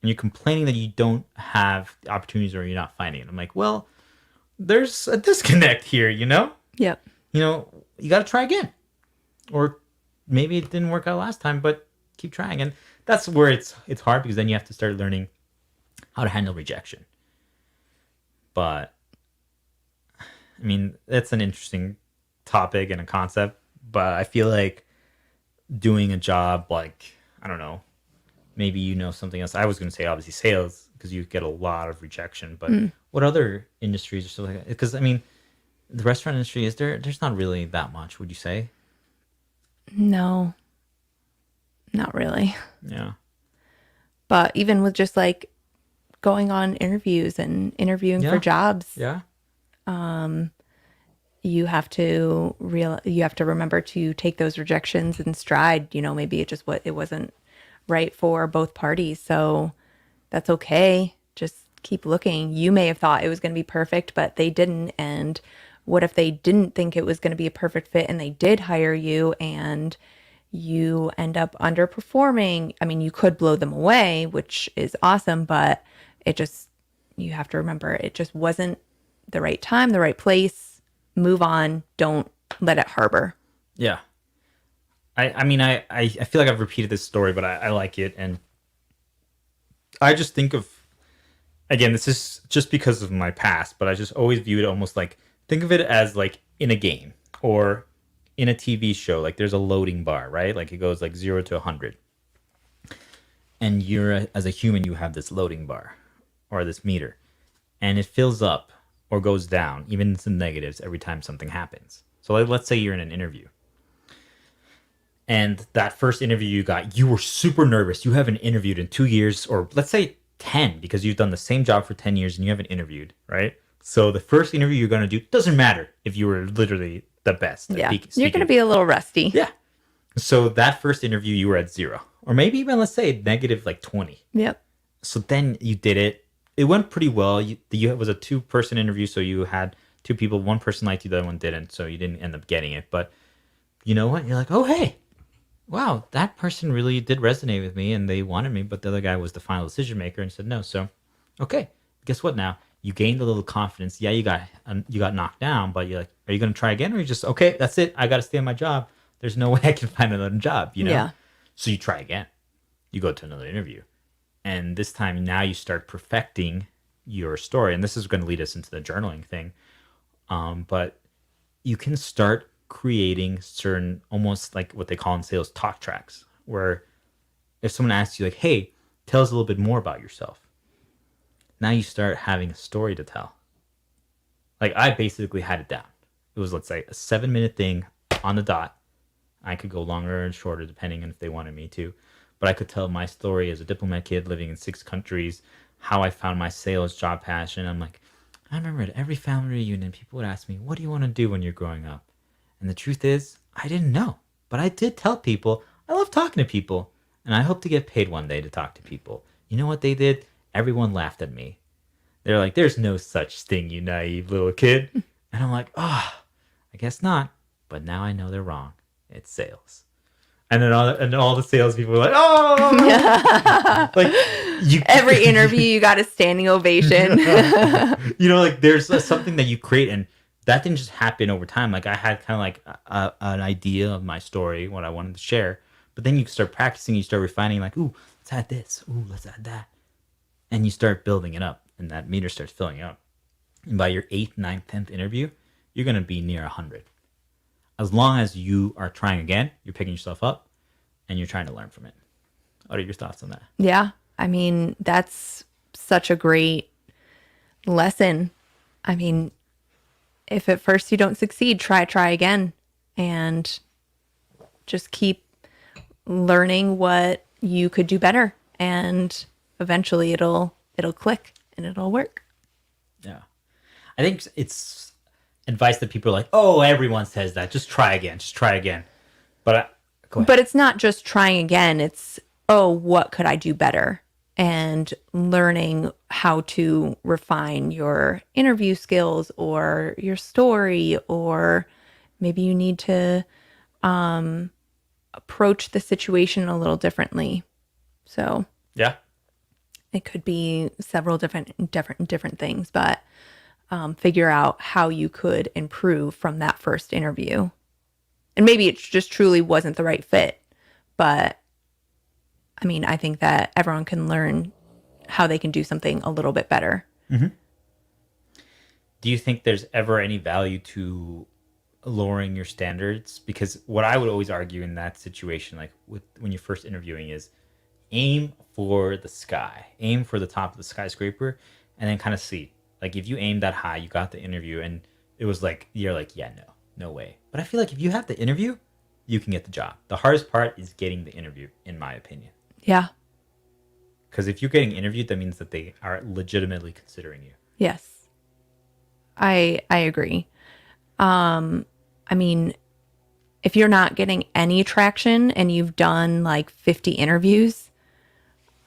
and you're complaining that you don't have the opportunities or you're not finding it. I'm like, well, there's a disconnect here, Yep. You got to try again. Or maybe it didn't work out last time, but keep trying. And that's where it's hard because then you have to start learning how to handle rejection. But I mean, that's an interesting topic and a concept, but I feel like doing a job like, I don't know, maybe something else. I was going to say obviously sales because you get a lot of rejection, but what other industries are still like that? Because I mean, the restaurant industry, there's not really that much, would you say? No, not really. Yeah. But even with just like going on interviews and interviewing for Yeah. jobs, Yeah. you have to remember to take those rejections in stride. Maybe it wasn't right for both parties. So that's okay. Just keep looking. You may have thought it was going to be perfect, but they didn't. And what if they didn't think it was going to be a perfect fit and they did hire you and you end up underperforming? I mean, you could blow them away, which is awesome, but you have to remember it just wasn't the right time, the right place. Move on. Don't let it harbor. Yeah. I mean, I feel like I've repeated this story, but I like it. And I just think of, again, this is just because of my past, but I just always view it almost like, think of it as like in a game or in a TV show. Like there's a loading bar, right? Like it goes like 0 to 100. And as a human, you have this loading bar or this meter. And it fills up or goes down, even in some negatives, every time something happens. So let's say you're in an interview. And that first interview you were super nervous. You haven't interviewed in 2 years, or let's say 10, because you've done the same job for 10 years and you haven't interviewed, right? So the first interview you're going to do doesn't matter if you were literally the best at Yeah. You're going speaking. to be a little rusty. Yeah. So that first interview, you were at 0, or maybe even let's say negative like 20. Yep. So then you did it. It went pretty well. You it was a 2-person interview, so you had 2 people. One person liked you, the other one didn't, so you didn't end up getting it. But you know what? You're like, oh hey, wow, that person really did resonate with me, and they wanted me, but the other guy was the final decision maker and said no. So, okay, guess what? Now you gained a little confidence. Yeah, you got knocked down, but you're like, are you going to try again, or you just okay? That's it. I got to stay on my job. There's no way I can find another job. You know. Yeah. So you try again. You go to another interview. And this time now you start perfecting your story. And this is going to lead us into the journaling thing. But you can start creating certain, almost like what they call in sales, talk tracks, where if someone asks you like, hey, tell us a little bit more about yourself. Now you start having a story to tell. Like I basically had it down. It was, let's say, a 7-minute thing on the dot. I could go longer and shorter depending on if they wanted me to. But I could tell my story as a diplomat kid living in 6 countries, how I found my sales job passion. I'm like, I remember at every family reunion, people would ask me, what do you want to do when you're growing up? And the truth is, I didn't know. But I did tell people, I love talking to people. And I hope to get paid one day to talk to people. You know what they did? Everyone laughed at me. They're like, there's no such thing, you naive little kid. And I'm like, oh, I guess not. But now I know they're wrong. It's sales. And then all the salespeople were like, oh, like you. Every interview, you got a standing ovation. You know, like there's something that you create, and that didn't just happen over time. Like I had kind of like an idea of my story, what I wanted to share, but then you start practicing, you start refining, like, ooh, let's add this, ooh, let's add that, and you start building it up, and that meter starts filling up. And by your 8th, 9th, 10th interview, you're gonna be near 100. As long as you are trying again, you're picking yourself up, and you're trying to learn from it. What are your thoughts on that? Yeah. I mean, that's such a great lesson. I mean, if at first you don't succeed, try again, and just keep learning what you could do better, and eventually it'll click and it'll work. Yeah. I think it's advice that people are like, oh, everyone says that. Just try again. Just try again. But go ahead. But it's not just trying again. It's, oh, what could I do better? And learning how to refine your interview skills or your story, or maybe you need to approach the situation a little differently. So Yeah. it could be several different things, but figure out how you could improve from that first interview. And maybe it just truly wasn't the right fit, but I mean, I think that everyone can learn how they can do something a little bit better. Mm-hmm. Do you think there's ever any value to lowering your standards? Because what I would always argue in that situation, like when you're first interviewing, is aim for the sky, aim for the top of the skyscraper, and then kind of see. Like if you aim that high, you got the interview, and it was like, you're like, yeah, no way. But I feel like if you have the interview, you can get the job. The hardest part is getting the interview, in my opinion. Yeah. Because if you're getting interviewed, that means that they are legitimately considering you. Yes. I agree. I mean, if you're not getting any traction and you've done like 50 interviews,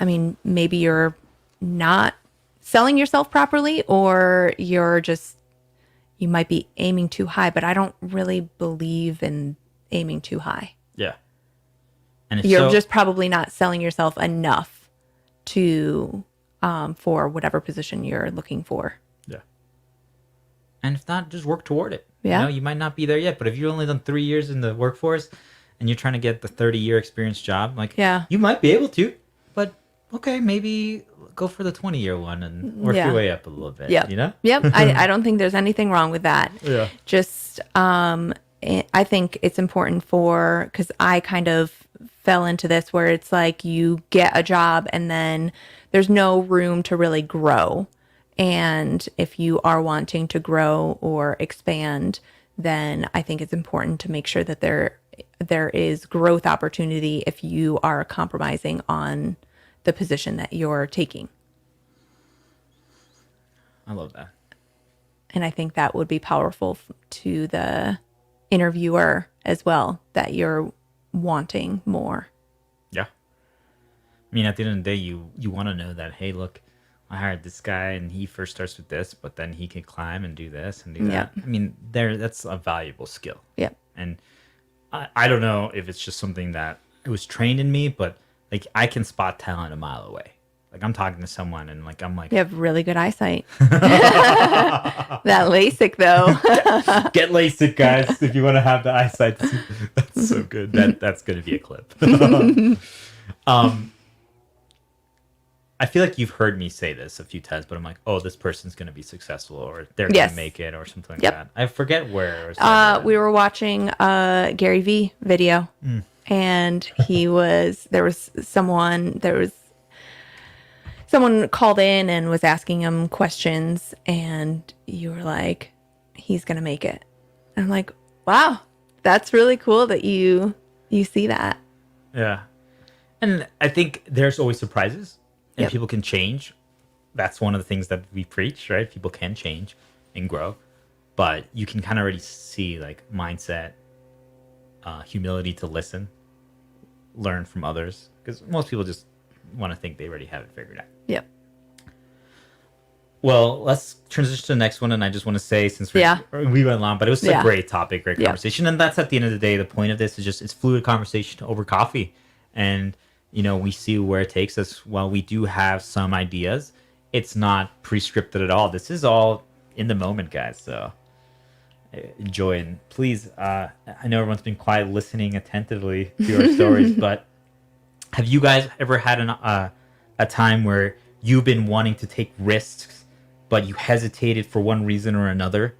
I mean, maybe you're not selling yourself properly, or you might be aiming too high, but I don't really believe in aiming too high. Yeah. And You're just probably not selling yourself enough to for whatever position you're looking for. Yeah. And if not, just work toward it. Yeah. You might not be there yet, but if you've only done 3 years in the workforce and you're trying to get the 30-year experience job, like, yeah, you might be able to, but okay, maybe go for the 20-year one and work your way up a little bit. Yep. You know? Yep. I don't think there's anything wrong with that. Yeah. Just, I think it's important because I kind of fell into this where it's like you get a job and then there's no room to really grow. And if you are wanting to grow or expand, then I think it's important to make sure that there is growth opportunity if you are compromising on the position that you're taking. I love that. And I think that would be powerful to the interviewer as well, that you're wanting more. Yeah. I mean, at the end of the day, you want to know that, hey, look, I hired this guy and he first starts with this, but then he can climb and do this and do that. Yep. I mean, that's a valuable skill. Yep. And I don't know if it's just something that it was trained in me, but like I can spot talent a mile away. Like I'm talking to someone and like I'm like, You have really good eyesight. That LASIK, though. get LASIK, guys, if you want to have the eyesight. That's so good. That's going to be a clip. I feel like you've heard me say this a few times, but I'm like, oh, this person's going to be successful or they're going Yes. to make it or something like Yep. that. I forget where. Or We were watching a Gary V video, and there was someone called in and was asking him questions, and you were like, he's going to make it. And I'm like, wow, that's really cool that you see that. Yeah. And I think there's always surprises and Yep. people can change. That's one of the things that we preach, right? People can change and grow. But you can kind of already see like mindset, humility to listen, learn from others. Because most people just want to think they already have it figured out. Yep. Well, let's transition to the next one. And I just want to say, since we went long, but it was a great topic, great conversation. And that's at the end of the day, the point of this is just, it's fluid conversation over coffee. And, you know, we see where it takes us. While we do have some ideas, it's not pre-scripted at all. This is all in the moment, guys. So enjoy. And please, I know everyone's been quiet listening attentively to our stories, but have you guys ever had a time where you've been wanting to take risks, but you hesitated for one reason or another?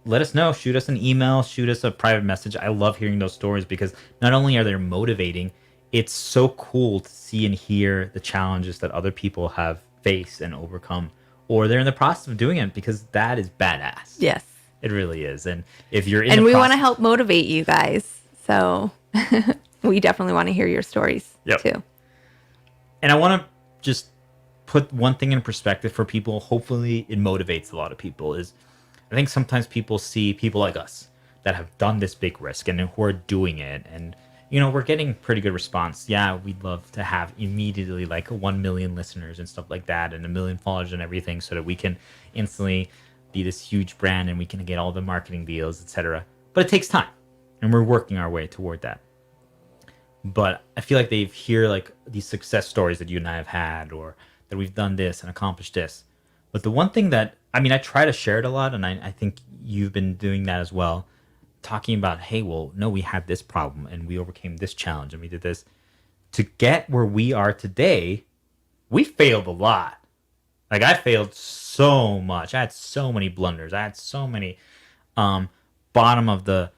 Let us know. Shoot us an email. Shoot us a private message. I love hearing those stories because not only are they motivating, it's so cool to see and hear the challenges that other people have faced and overcome, or they're in the process of doing it, because that is badass. Yes. It really is. And if you're in and the we process, want to help motivate you guys. So we definitely want to hear your stories too. And I want to just put one thing in perspective for people. Hopefully it motivates a lot of people. Is I think sometimes people see people like us that have done this big risk and who are doing it, and you know, we're getting pretty good response. Yeah, we'd love to have immediately like 1 million listeners and stuff like that, and 1 million followers and everything, so that we can instantly be this huge brand and we can get all the marketing deals, etc. But it takes time, and we're working our way toward that. But I feel like they hear like these success stories that you and I have had, or that we've done this and accomplished this. But the one thing that, I mean, I try to share it a lot, and I think you've been doing that as well, talking about, hey, well, no, we had this problem and we overcame this challenge and we did this. To get where we are today, we failed a lot. Like I failed so much. I had so many blunders. I had so many bottom of the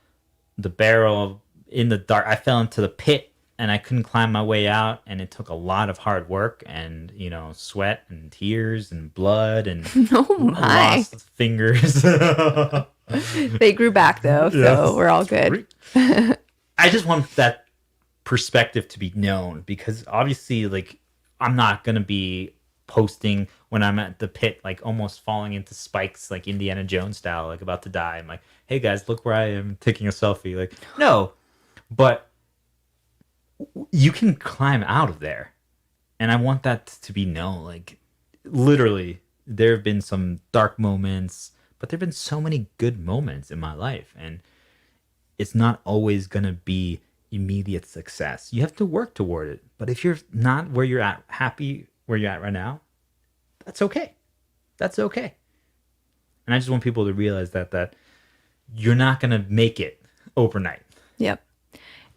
barrel in the dark. I fell into the pit and I couldn't climb my way out, and it took a lot of hard work and, you know, sweat and tears and blood and Oh my. lost fingers. They grew back though, so we're all good. I just want that perspective to be known, because obviously, like, I'm not gonna be posting when I'm at the pit, like almost falling into spikes, like Indiana Jones style, like about to die. I'm like, hey guys, look where I am, taking a selfie. Like, no, but you can climb out of there, and I want that to be known. Like, literally, there have been some dark moments, but there have been so many good moments in my life, and it's not always going to be immediate success. You have to work toward it. But if you're not where you're at, happy where you're at right now, that's okay. That's okay. And I just want people to realize that you're not going to make it overnight. Yep.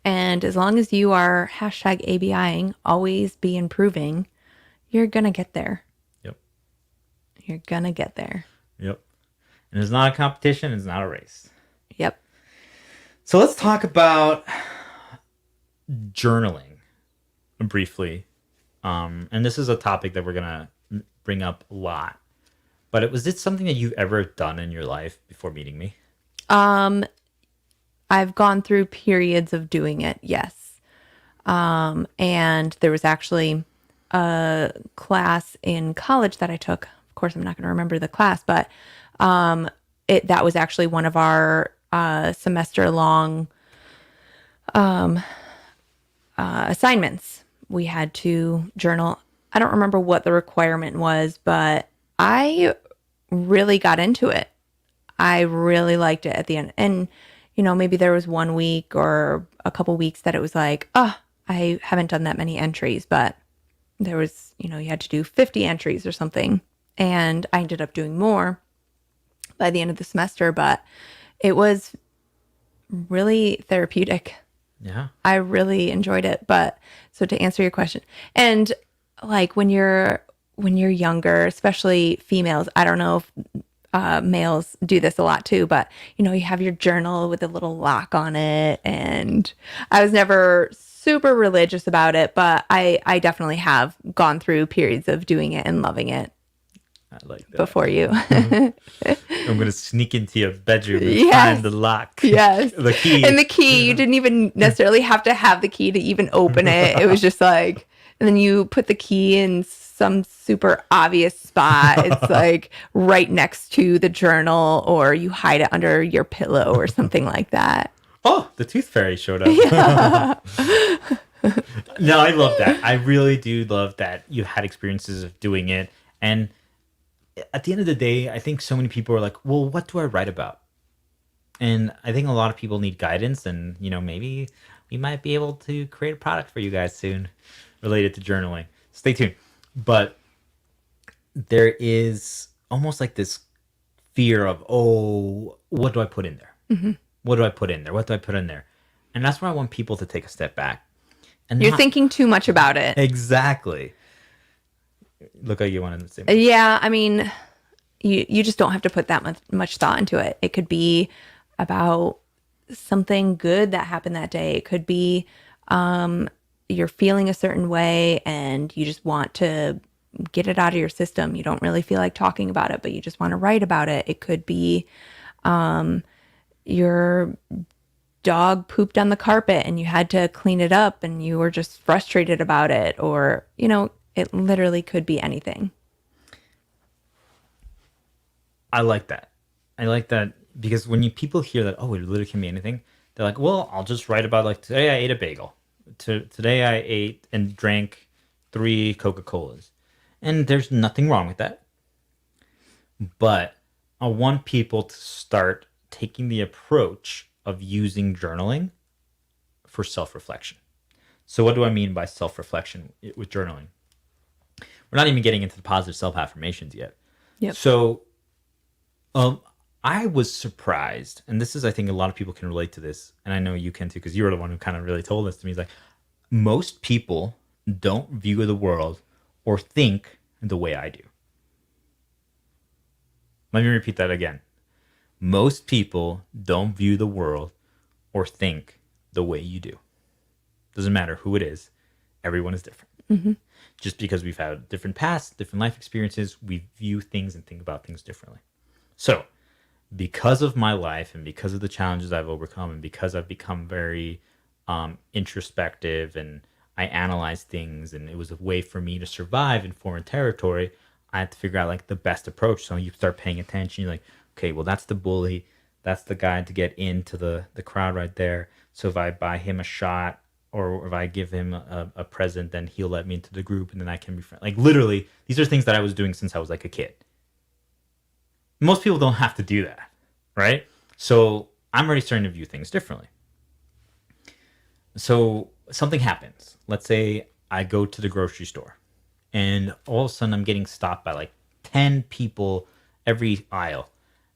And as long as you are #ABIing, always be improving, you're going to get there. Yep. You're going to get there. Yep. And it's not a competition. It's not a race. Yep. So let's talk about journaling briefly. And this is a topic that we're going to bring up a lot. But was it something that you've ever done in your life before meeting me? I've gone through periods of doing it, yes. And there was actually a class in college that I took. Of course, I'm not going to remember the class, but that was actually one of our semester long assignments. We had to journal. I don't remember what the requirement was, but I really got into it. I really liked it at the end. And, maybe there was 1 week or a couple weeks that it was like, oh, I haven't done that many entries, but there was, you had to do 50 entries or something. And I ended up doing more by the end of the semester, but it was really therapeutic. Yeah. I really enjoyed it. But so to answer your question, and like when you're younger, especially females, I don't know if males do this a lot too, but you have your journal with a little lock on it. And I was never super religious about it, but I definitely have gone through periods of doing it and loving it. I like that. Before you. I'm going to sneak into your bedroom and Yes. find the lock. Yes. The key. And the key, you didn't even necessarily have to have the key to even open it. It was just like, and then you put the key in some super obvious spot. It's like right next to the journal, or you hide it under your pillow or something like that. Oh, the tooth fairy showed up. Yeah. No, I love that. I really do love that you had experiences of doing it. And at the end of the day, I think so many people are like, well, what do I write about? And I think a lot of people need guidance, and maybe we might be able to create a product for you guys soon related to journaling. Stay tuned. But there is almost like this fear of, oh, what do I put in there? Mm-hmm. What do I put in there? What do I put in there? And that's where I want people to take a step back. And You're thinking too much about it. Exactly. Look like you wanted to say. Yeah, I mean, you just don't have to put that much thought into it. It could be about something good that happened that day. It could be you're feeling a certain way and you just want to get it out of your system. You don't really feel like talking about it, but you just want to write about it. It could be your dog pooped on the carpet and you had to clean it up and you were just frustrated about it, or, it literally could be anything. I like that. I like that because when people hear that, oh, it literally can be anything, they're like, well, I'll just write about, like, today I ate a bagel. Today I ate and drank 3 Coca-Colas. And there's nothing wrong with that. But I want people to start taking the approach of using journaling for self-reflection. So what do I mean by self-reflection with journaling? We're not even getting into the positive self-affirmations yet. Yep. So I was surprised, and this is, I think a lot of people can relate to this, and I know you can too, because you were the one who kind of really told this to me. It's like, most people don't view the world or think the way I do. Let me repeat that again. Most people don't view the world or think the way you do. Doesn't matter who it is. Everyone is different. Mm-hmm. Just because we've had different pasts, different life experiences, we view things and think about things differently. So, because of my life and because of the challenges I've overcome and because I've become very introspective and I analyze things, and it was a way for me to survive in foreign territory, I had to figure out like the best approach. So you start paying attention. You're like, okay, well, that's the bully. That's the guy to get into the crowd right there. So if I buy him a shot, or if I give him a present, then he'll let me into the group, and then I can be friends. Like, literally, these are things that I was doing since I was like a kid. Most people don't have to do that, right? So I'm already starting to view things differently. So something happens. Let's say I go to the grocery store, and all of a sudden I'm getting stopped by like 10 people every aisle.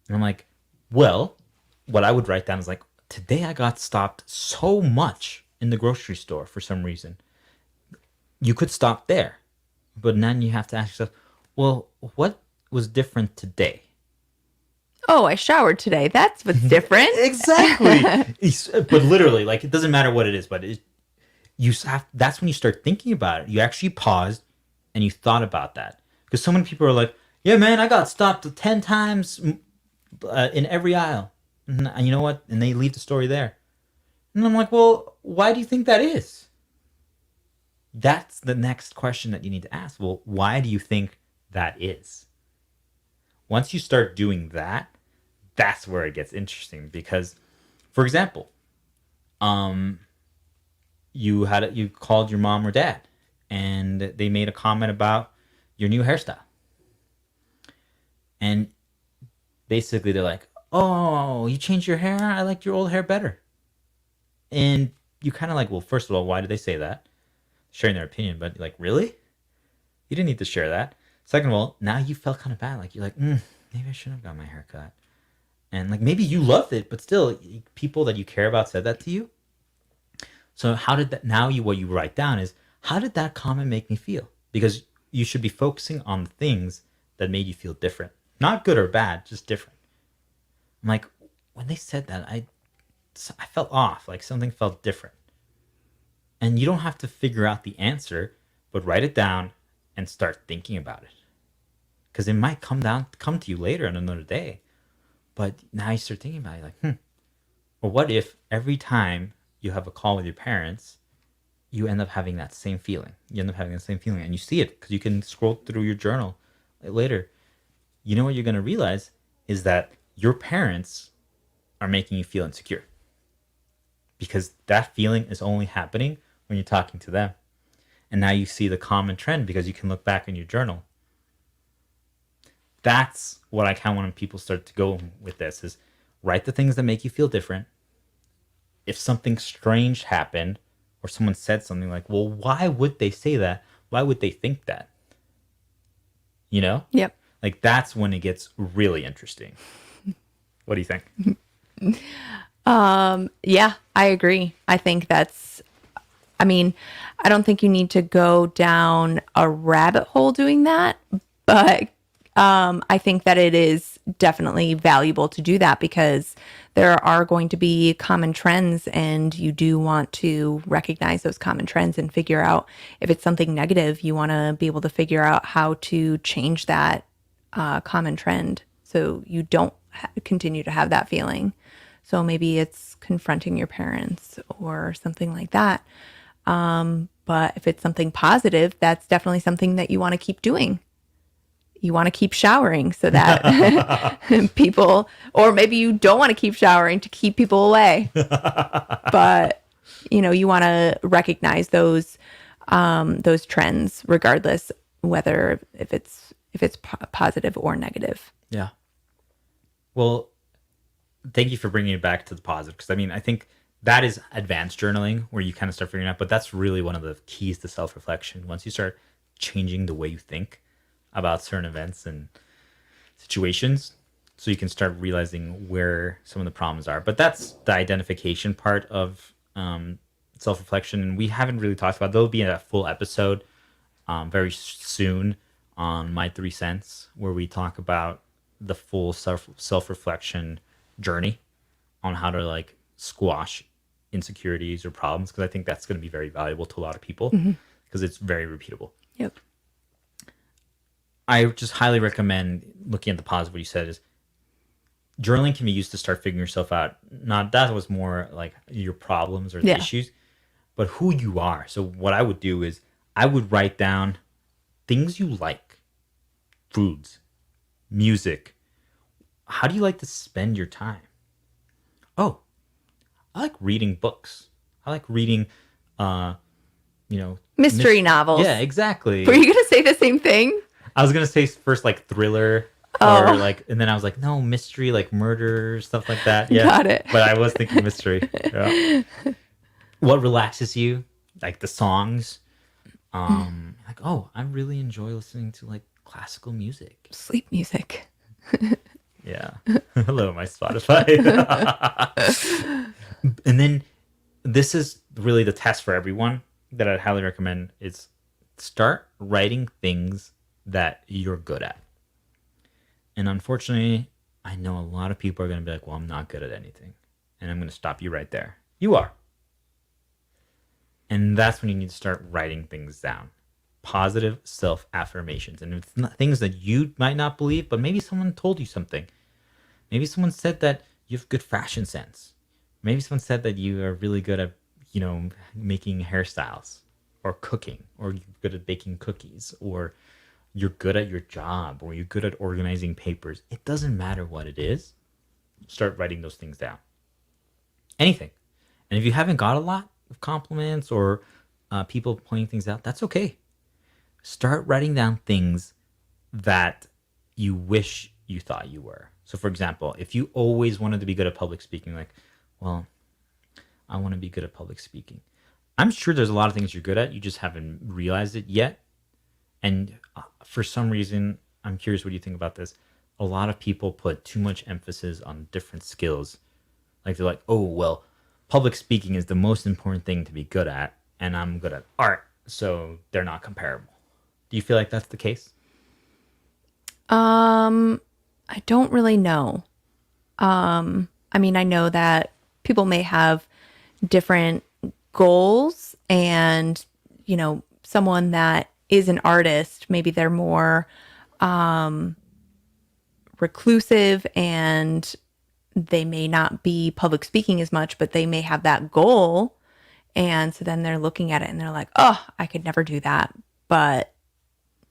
And I'm like, well, what I would write down is like, today I got stopped so much in the grocery store for some reason. You could stop there, but then you have to ask yourself, well, what was different today? Oh, I showered today. That's what's different. Exactly. But literally, like, it doesn't matter what it is, but that's when you start thinking about it. You actually paused and you thought about that. Because so many people are like, yeah, man, I got stopped 10 times in every aisle. And you know what? And they leave the story there. And I'm like, well, why do you think that is? That's the next question that you need to ask. Well, why do you think that is? Once you start doing that, that's where it gets interesting. Because, for example, um, you called your mom or dad, and they made a comment about your new hairstyle, and basically they're like, "Oh, you changed your hair? I liked your old hair better." And you kind of like, well, first of all, why did they say that? Sharing their opinion, but like, really? You didn't need to share that. Second of all, now you felt kind of bad. Like, you're like, maybe I shouldn't have got my hair cut. And like, maybe you loved it, but still, people that you care about said that to you. So how did that, now you, what you write down is, how did that comment make me feel? Because you should be focusing on the things that made you feel different. Not good or bad, just different. I'm like, when they said that, I felt off, like something felt different. And you don't have to figure out the answer, but write it down and start thinking about it. Because it might come to you later on another day. But now you start thinking about it, like, Or what if every time you have a call with your parents, you end up having that same feeling? You end up having the same feeling, and you see it because you can scroll through your journal later. You know what you're going to realize is that your parents are making you feel insecure, because that feeling is only happening when you're talking to them. And now you see the common trend because you can look back in your journal. That's what I kind of want people start to go with this is write the things that make you feel different. If something strange happened or someone said something like, well, why would they say that? Why would they think that? You know? Yep. Like that's when it gets really interesting. What do you think? Yeah, I agree. I think I mean, I don't think you need to go down a rabbit hole doing that, but I think that it is definitely valuable to do that because there are going to be common trends, and you do want to recognize those common trends and figure out if it's something negative. You want to be able to figure out how to change that common trend so you don't continue to have that feeling. So maybe it's confronting your parents or something like that. But if it's something positive, that's definitely something that you want to keep doing. You want to keep showering so that people, or maybe you don't want to keep showering to keep people away. But you want to recognize those trends, regardless whether if it's positive or negative. Yeah. Well, thank you for bringing it back to the positive, because I mean, I think that is advanced journaling where you kind of start figuring out, but that's really one of the keys to self-reflection. Once you start changing the way you think about certain events and situations, so you can start realizing where some of the problems are. But that's the identification part of self-reflection, and we haven't really talked about. There'll be a full episode very soon on My 3 Cents, where we talk about the full self-reflection journey on how to like squash insecurities or problems, because I think that's going to be very valuable to a lot of people because it's very repeatable. Yep. I just highly recommend looking at the positive. What you said is journaling can be used to start figuring yourself out. Not that was more like your problems or the issues, but who you are. So what I would do is I would write down things you like, foods, music. How do you like to spend your time? Oh, I like reading books. I like reading, mystery novels. Yeah, exactly. Were you going to say the same thing? I was gonna say first like thriller, or like, and then I was like, no, mystery, like murder, stuff like that. Yeah, Got it. But I was thinking mystery. Yeah. What relaxes you? Like the songs. Like, oh, I really enjoy listening to like classical music. Sleep music. Yeah. Hello, my Spotify. And then this is really the test for everyone that I'd highly recommend is start writing things that you're good at. And unfortunately, I know a lot of people are going to be like, well, I'm not good at anything. And I'm going to stop you right there. You are. And that's when you need to start writing things down. Positive self-affirmations. And it's not things that you might not believe, but maybe someone told you something. Maybe someone said that you have good fashion sense. Maybe someone said that you are really good at, making hairstyles or cooking, or you're good at baking cookies, or you're good at your job or you're good at organizing papers. It doesn't matter what it is. Start writing those things down. Anything. And if you haven't got a lot of compliments or people pointing things out, that's okay. Start writing down things that you wish you thought you were. So, for example, if you always wanted to be good at public speaking, like, well, I want to be good at public speaking. I'm sure there's a lot of things you're good at. You just haven't realized it yet. And for some reason, I'm curious what you think about this. A lot of people put too much emphasis on different skills. Like they're like, oh, well, public speaking is the most important thing to be good at, and I'm good at art, so they're not comparable. Do you feel like that's the case? I don't really know. I mean, I know that people may have different goals and, someone that is an artist, maybe they're more reclusive and they may not be public speaking as much, but they may have that goal. And so then they're looking at it and they're like, oh, I could never do that. But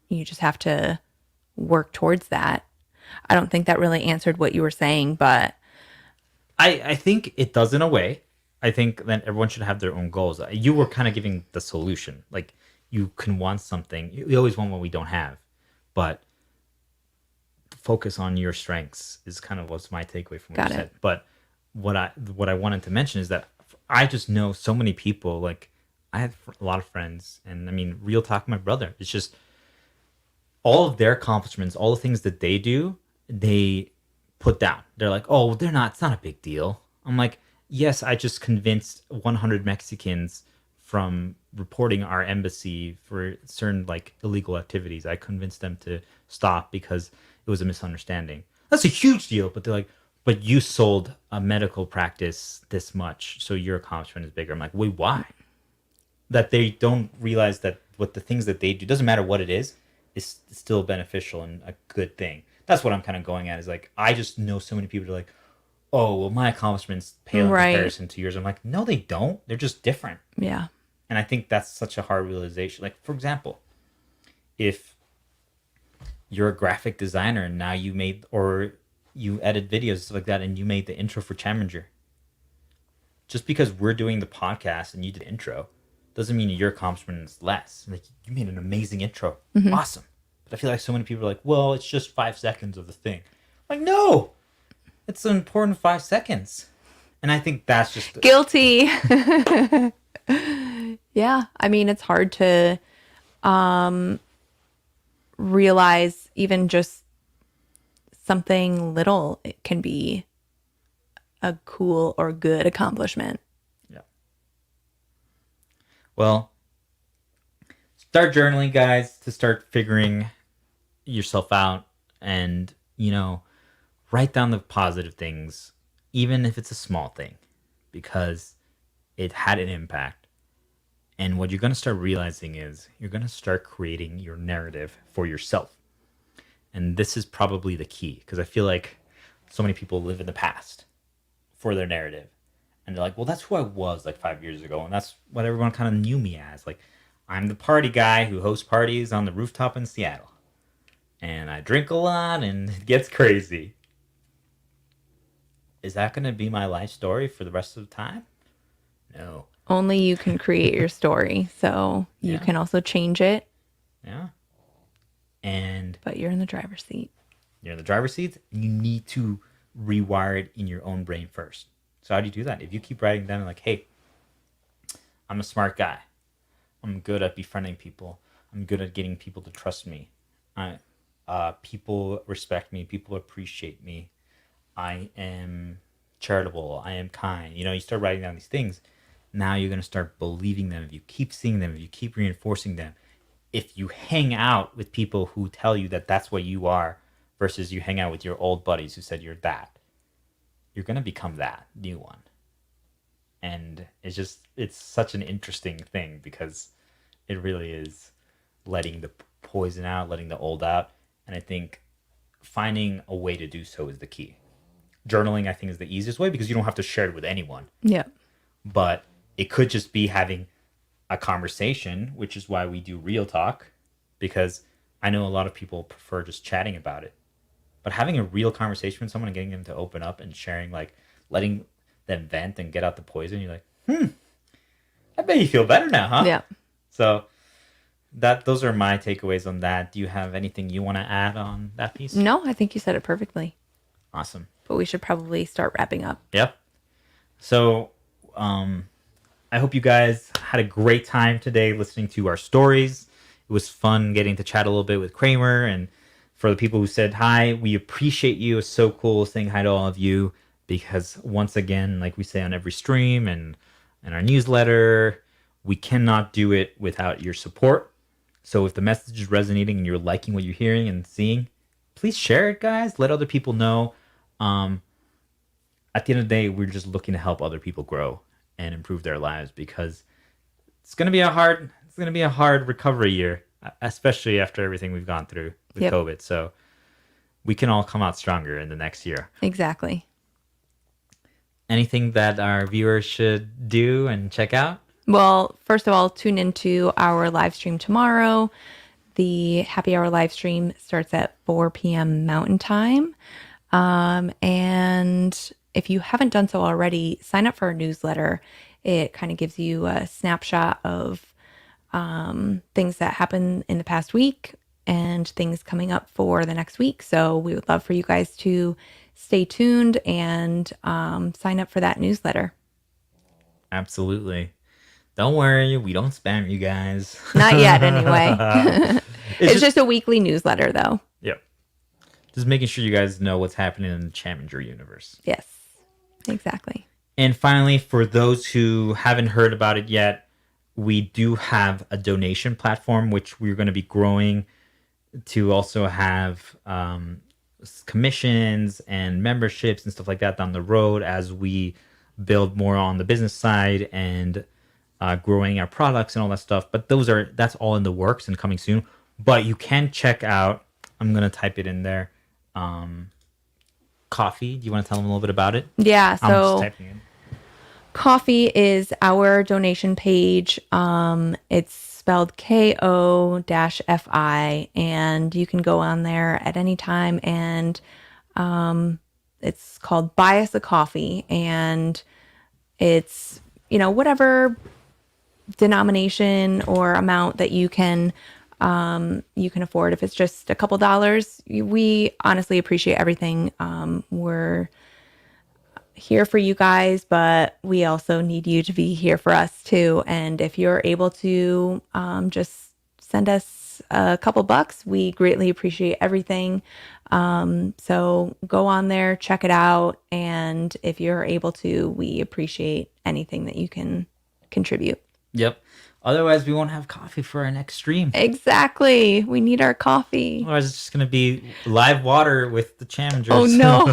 you just have to work towards that. I don't think that really answered what you were saying, but I think it does in a way. I think that everyone should have their own goals. You were kind of giving the solution. Like you can want something. We always want what we don't have. But focus on your strengths is kind of what's my takeaway from what you said. But what I wanted to mention is that I just know so many people. Like I have a lot of friends, and I mean, real talk, my brother. It's just all of their accomplishments, all the things that they do, they put down. They're like, oh, they're not. It's not a big deal. I'm like, yes, I just convinced 100 Mexicans from reporting our embassy for certain like illegal activities. I convinced them to stop because it was a misunderstanding. That's a huge deal. But they're like, but you sold a medical practice this much, so your accomplishment is bigger. I'm like, wait, why? That they don't realize that what the things that they do, doesn't matter what it is still beneficial and a good thing. That's what I'm kind of going at is like, I just know so many people are like, oh, well, my accomplishments pale in comparison to yours. I'm like, no, they don't. They're just different. yeah. And I think that's such a hard realization. Like, for example, if you're a graphic designer and now you made, or you edit videos, stuff like that, and you made the intro for Chaminger, just because we're doing the podcast and you did the intro, doesn't mean your accomplishment is less. Like, you made an amazing intro. Awesome. But I feel like so many people are like, well, it's just 5 seconds of the thing. I'm like, no, it's an important 5 seconds. And I think that's just guilty. Yeah. I mean, it's hard to realize even just something little, it can be a cool or good accomplishment. Yeah. Well, start journaling, guys, to start figuring yourself out and, write down the positive things, even if it's a small thing, because it had an impact. And what you're going to start realizing is you're going to start creating your narrative for yourself. And this is probably the key, because I feel like so many people live in the past for their narrative. And they're like, well, that's who I was like 5 years ago. And that's what everyone kind of knew me as. Like, I'm the party guy who hosts parties on the rooftop in Seattle. And I drink a lot and it gets crazy. Is that going to be my life story for the rest of the time? No. Only you can create your story. So you can also change it. Yeah. But you're in the driver's seat. You're in the driver's seat. And you need to rewire it in your own brain first. So how do you do that? If you keep writing down like, hey, I'm a smart guy. I'm good at befriending people. I'm good at getting people to trust me. People respect me. People appreciate me. I am charitable. I am kind. You start writing down these things. Now you're going to start believing them. If you keep seeing them, if you keep reinforcing them, if you hang out with people who tell you that that's what you are versus you hang out with your old buddies who said you're that, you're going to become that new one. And it's such an interesting thing because it really is letting the poison out, letting the old out. And I think finding a way to do so is the key. Journaling, I think, is the easiest way because you don't have to share it with anyone. Yeah. But it could just be having a conversation, which is why we do real talk, because I know a lot of people prefer just chatting about it, but having a real conversation with someone and getting them to open up and sharing, like letting them vent and get out the poison, you're like, I bet you feel better now, huh? Yeah. So those are my takeaways on that. Do you have anything you want to add on that piece? No, I think you said it perfectly. Awesome. But we should probably start wrapping up. Yep. So, I hope you guys had a great time today listening to our stories. It was fun getting to chat a little bit with Kramer. And for the people who said hi, we appreciate you. It's so cool saying hi to all of you because, once again, like we say on every stream and our newsletter, we cannot do it without your support. So if the message is resonating and you're liking what you're hearing and seeing, please share it, guys. Let other people know. At the end of the day, we're just looking to help other people grow and improve their lives because it's gonna be a hard recovery year, especially after everything we've gone through with COVID. So we can all come out stronger in the next year. Exactly. Anything that our viewers should do and check out? Well, first of all, tune into our live stream tomorrow. The happy hour live stream starts at 4 p.m. Mountain Time. And if you haven't done so already, sign up for our newsletter. It kind of gives you a snapshot of things that happened in the past week and things coming up for the next week. So we would love for you guys to stay tuned and sign up for that newsletter. Absolutely. Don't worry, we don't spam you guys. Not yet, anyway. It's just a weekly newsletter, though. Yep. Just making sure you guys know what's happening in the Chaminger universe. Yes, exactly. And finally, for those who haven't heard about it yet, we do have a donation platform, which we're going to be growing to also have commissions and memberships and stuff like that down the road as we build more on the business side and growing our products and all that stuff. But that's all in the works and coming soon. But you can check out, I'm going to type it in there, Coffee. Do you want to tell them a little bit about it? Yeah, I'm just so typing in. Coffee is our donation page. It's spelled KO-FI, and you can go on there at any time, and it's called Buy Us a Coffee, and it's, whatever denomination or amount that you can afford. If it's just a couple dollars, we honestly appreciate everything. We're here for you guys, but we also need you to be here for us too. And if you're able to just send us a couple bucks, we greatly appreciate everything. So go on there, check it out. And if you're able to, we appreciate anything that you can contribute. Yep. Otherwise, we won't have coffee for our next stream. Exactly. We need our coffee. Otherwise, it's just going to be live water with the Chamingers. Oh, no.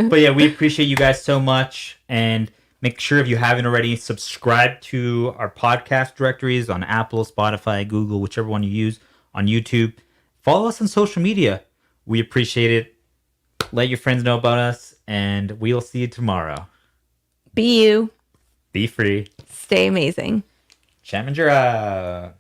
But yeah, we appreciate you guys so much. And make sure, if you haven't already, subscribe to our podcast directories on Apple, Spotify, Google, whichever one you use, on YouTube. Follow us on social media. We appreciate it. Let your friends know about us. And we'll see you tomorrow. Be you. Be free. Stay amazing. Chaminger.